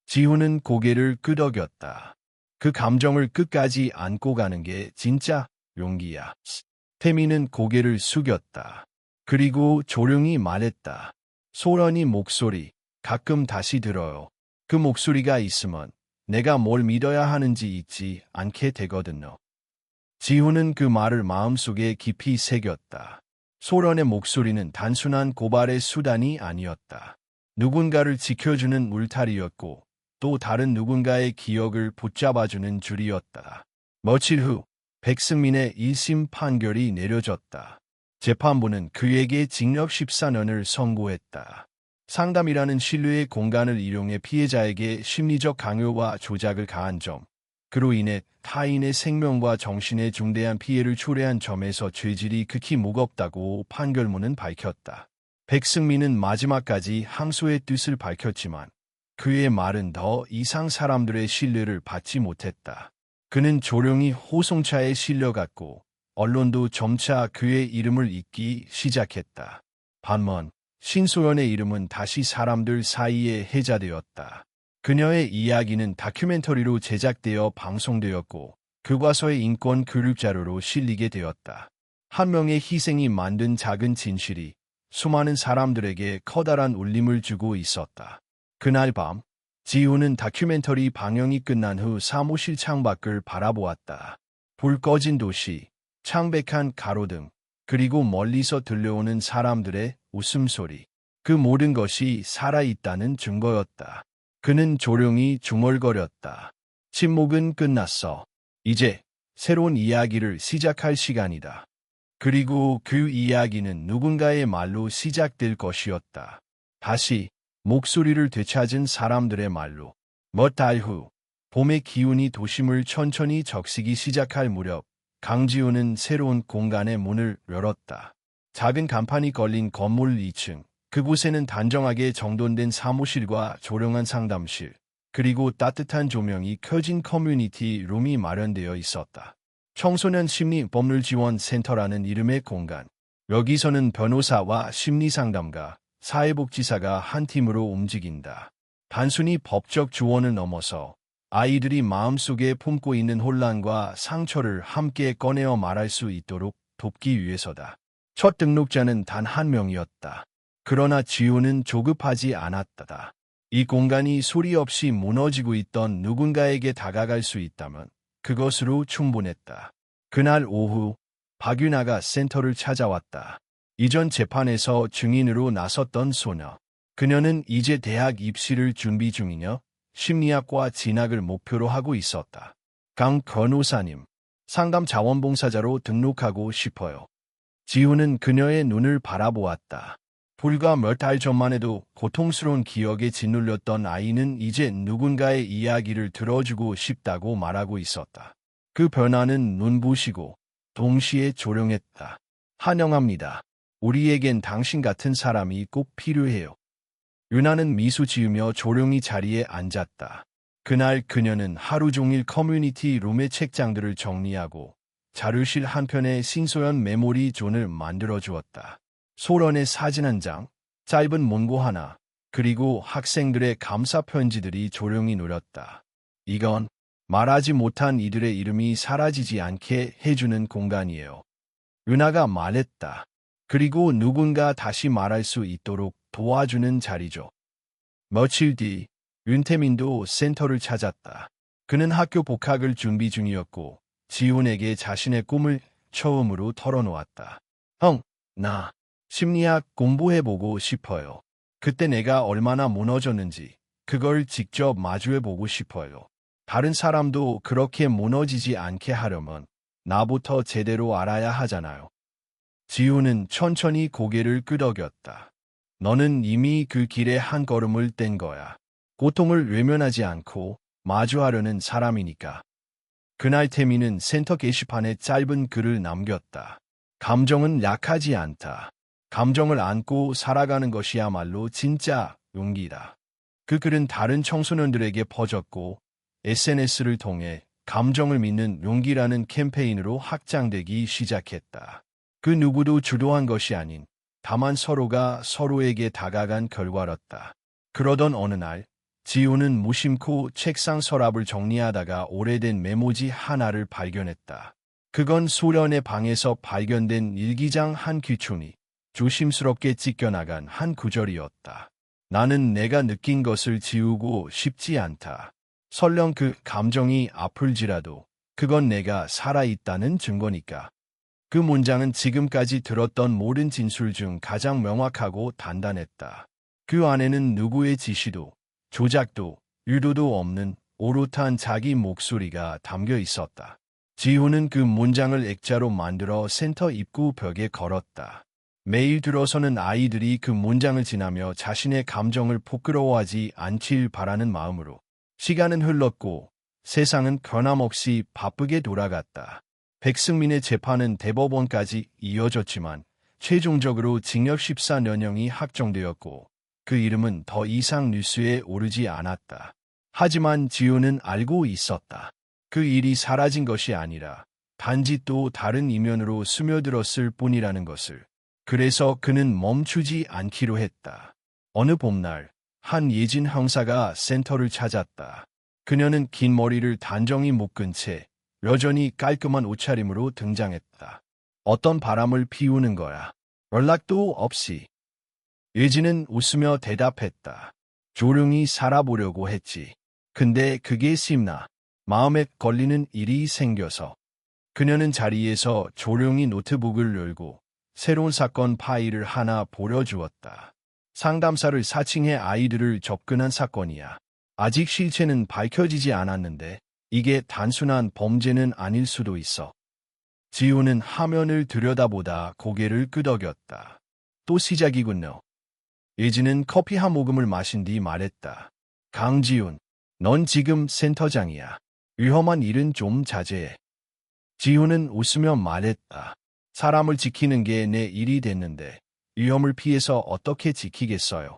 지훈은 고개를 끄덕였다. 그 감정을 끝까지 안고 가는 게 진짜 용기야. 태민은 고개를 숙였다. 그리고 조용히 말했다. 소련이 목소리 가끔 다시 들어요. 그 목소리가 있으면 내가 뭘 믿어야 하는지 잊지 않게 되거든요. 지훈은 그 말을 마음속에 깊이 새겼다. 소련의 목소리는 단순한 고발의 수단이 아니었다. 누군가를 지켜주는 울타리였고 또 다른 누군가의 기억을 붙잡아주는 줄이었다. 며칠 후 백승민의 1심 판결이 내려졌다. 재판부는 그에게 징역 14년을 선고했다. 상담이라는 신뢰의 공간을 이용해 피해자에게 심리적 강요와 조작을 가한 점, 그로 인해 타인의 생명과 정신에 중대한 피해를 초래한 점에서 죄질이 극히 무겁다고 판결문은 밝혔다. 백승민은 마지막까지 항소의 뜻을 밝혔지만 그의 말은 더 이상 사람들의 신뢰를 받지 못했다. 그는 조용히 호송차에 실려갔고 언론도 점차 그의 이름을 잊기 시작했다. 반면 신소연의 이름은 다시 사람들 사이에 회자되었다. 그녀의 이야기는 다큐멘터리로 제작되어 방송되었고 교과서의 인권 교육 자료로 실리게 되었다. 한 명의 희생이 만든 작은 진실이 수많은 사람들에게 커다란 울림을 주고 있었다. 그날 밤, 지우는 다큐멘터리 방영이 끝난 후 사무실 창밖을 바라보았다. 불 꺼진 도시, 창백한 가로등, 그리고 멀리서 들려오는 사람들의 웃음소리. 그 모든 것이 살아있다는 증거였다. 그는 조용히 중얼거렸다. 침묵은 끝났어. 이제 새로운 이야기를 시작할 시간이다. 그리고 그 이야기는 누군가의 말로 시작될 것이었다. 다시 목소리를 되찾은 사람들의 말로. 몇 달 후, 봄의 기운이 도심을 천천히 적시기 시작할 무렵, 강지우는 새로운 공간의 문을 열었다. 작은 간판이 걸린 건물 2층, 그곳에는 단정하게 정돈된 사무실과 조용한 상담실, 그리고 따뜻한 조명이 켜진 커뮤니티 룸이 마련되어 있었다. 청소년 심리 법률 지원 센터라는 이름의 공간. 여기서는 변호사와 심리상담가, 사회복지사가 한 팀으로 움직인다. 단순히 법적 조언을 넘어서 아이들이 마음속에 품고 있는 혼란과 상처를 함께 꺼내어 말할 수 있도록 돕기 위해서다. 첫 등록자는 단 한 명이었다. 그러나 지우는 조급하지 않았다. 이 공간이 소리 없이 무너지고 있던 누군가에게 다가갈 수 있다면 그것으로 충분했다. 그날 오후, 박윤아가 센터를 찾아왔다. 이전 재판에서 증인으로 나섰던 소녀. 그녀는 이제 대학 입시를 준비 중이며 심리학과 진학을 목표로 하고 있었다. 강 변호사님, 상담 자원봉사자로 등록하고 싶어요. 지우는 그녀의 눈을 바라보았다. 불과 몇 달 전만 해도 고통스러운 기억에 짓눌렸던 아이는 이제 누군가의 이야기를 들어주고 싶다고 말하고 있었다. 그 변화는 눈부시고 동시에 조용했다. 환영합니다. 우리에겐 당신 같은 사람이 꼭 필요해요. 윤아는 미소 지으며 조용히 자리에 앉았다. 그날 그녀는 하루 종일 커뮤니티 룸의 책장들을 정리하고 자료실 한편에 신소연 메모리 존을 만들어 주었다. 소련의 사진 한 장, 짧은 문구 하나, 그리고 학생들의 감사 편지들이 조용히 누렸다. 이건 말하지 못한 이들의 이름이 사라지지 않게 해주는 공간이에요. 윤아가 말했다. 그리고 누군가 다시 말할 수 있도록 도와주는 자리죠. 며칠 뒤 윤태민도 센터를 찾았다. 그는 학교 복학을 준비 중이었고 지훈에게 자신의 꿈을 처음으로 털어놓았다. 형, 나 심리학 공부해보고 싶어요. 그때 내가 얼마나 무너졌는지 그걸 직접 마주해보고 싶어요. 다른 사람도 그렇게 무너지지 않게 하려면 나부터 제대로 알아야 하잖아요. 지우는 천천히 고개를 끄덕였다. 너는 이미 그 길에 한 걸음을 뗀 거야. 고통을 외면하지 않고 마주하려는 사람이니까. 그날 태민은 센터 게시판에 짧은 글을 남겼다. 감정은 약하지 않다. 감정을 안고 살아가는 것이야말로 진짜 용기다. 그 글은 다른 청소년들에게 퍼졌고 SNS를 통해 감정을 믿는 용기라는 캠페인으로 확장되기 시작했다. 그 누구도 주도한 것이 아닌 다만 서로가 서로에게 다가간 결과였다. 그러던 어느 날 지우는 무심코 책상 서랍을 정리하다가 오래된 메모지 하나를 발견했다. 그건 소련의 방에서 발견된 일기장 한 귀촌이 조심스럽게 찢겨나간 한 구절이었다. 나는 내가 느낀 것을 지우고 싶지 않다. 설령 그 감정이 아플지라도 그건 내가 살아있다는 증거니까. 그 문장은 지금까지 들었던 모든 진술 중 가장 명확하고 단단했다. 그 안에는 누구의 지시도, 조작도, 유도도 없는 오롯한 자기 목소리가 담겨 있었다. 지훈은 그 문장을 액자로 만들어 센터 입구 벽에 걸었다. 매일 들어서는 아이들이 그 문장을 지나며 자신의 감정을 부끄러워하지 않길 바라는 마음으로. 시간은 흘렀고 세상은 변함없이 바쁘게 돌아갔다. 백승민의 재판은 대법원까지 이어졌지만 최종적으로 징역 14년형이 확정되었고 그 이름은 더 이상 뉴스에 오르지 않았다. 하지만 지우는 알고 있었다. 그 일이 사라진 것이 아니라 단지 또 다른 이면으로 스며들었을 뿐이라는 것을. 그래서 그는 멈추지 않기로 했다. 어느 봄날, 한 예진 형사가 센터를 찾았다. 그녀는 긴 머리를 단정히 묶은 채 여전히 깔끔한 옷차림으로 등장했다. 어떤 바람을 피우는 거야? 연락도 없이. 예진은 웃으며 대답했다. 조용히 살아보려고 했지. 근데 그게 심나. 마음에 걸리는 일이 생겨서. 그녀는 자리에서 조용히 노트북을 열고 새로운 사건 파일을 하나 보여주었다. 상담사를 사칭해 아이들을 접근한 사건이야. 아직 실체는 밝혀지지 않았는데 이게 단순한 범죄는 아닐 수도 있어. 지우는 화면을 들여다보다 고개를 끄덕였다. 또 시작이군요. 예진은 커피 한 모금을 마신 뒤 말했다. 강지훈, 넌 지금 센터장이야. 위험한 일은 좀 자제해. 지훈은 웃으며 말했다. 사람을 지키는 게 내 일이 됐는데 위험을 피해서 어떻게 지키겠어요.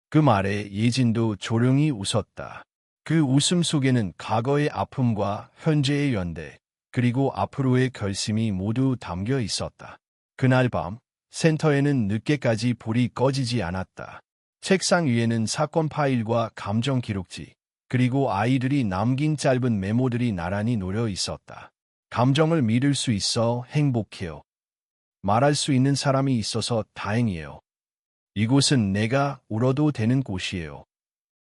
그 말에 예진도 조용히 웃었다. 그 웃음 속에는 과거의 아픔과 현재의 연대, 그리고 앞으로의 결심이 모두 담겨 있었다. 그날 밤, 센터에는 늦게까지 불이 꺼지지 않았다. 책상 위에는 사건 파일과 감정 기록지, 그리고 아이들이 남긴 짧은 메모들이 나란히 놓여 있었다. 감정을 믿을 수 있어 행복해요. 말할 수 있는 사람이 있어서 다행이에요. 이곳은 내가 울어도 되는 곳이에요.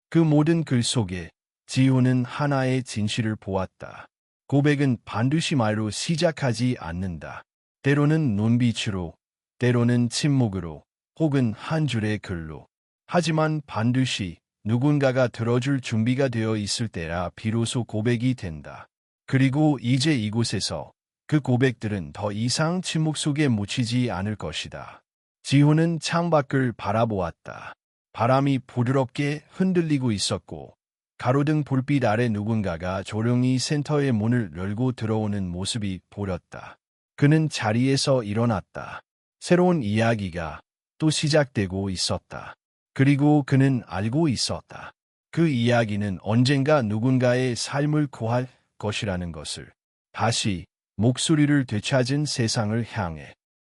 그 모든 글 속에 지훈은 하나의 진실을 보았다. 고백은 반드시 말로 시작하지 않는다. 때로는 눈빛으로, 때로는 침묵으로, 혹은 한 줄의 글로. 하지만 반드시 누군가가 들어줄 준비가 되어 있을 때라 비로소 고백이 된다. 그리고 이제 이곳에서 그 고백들은 더 이상 침묵 속에 묻히지 않을 것이다. 지훈은 창밖을 바라보았다. 바람이 부드럽게 흔들리고 있었고 가로등 불빛 아래 누군가가 조용히 센터의 문을 열고 들어오는 모습이 보였다. 그는 자리에서 일어났다. 새로운 이야기가 또 시작되고 있었다. 그리고 그는 알고 있었다. 그 이야기는 언젠가 누군가의 삶을 구할 것이라는 것을. 다시 목소리를 되찾은 세상을 향해.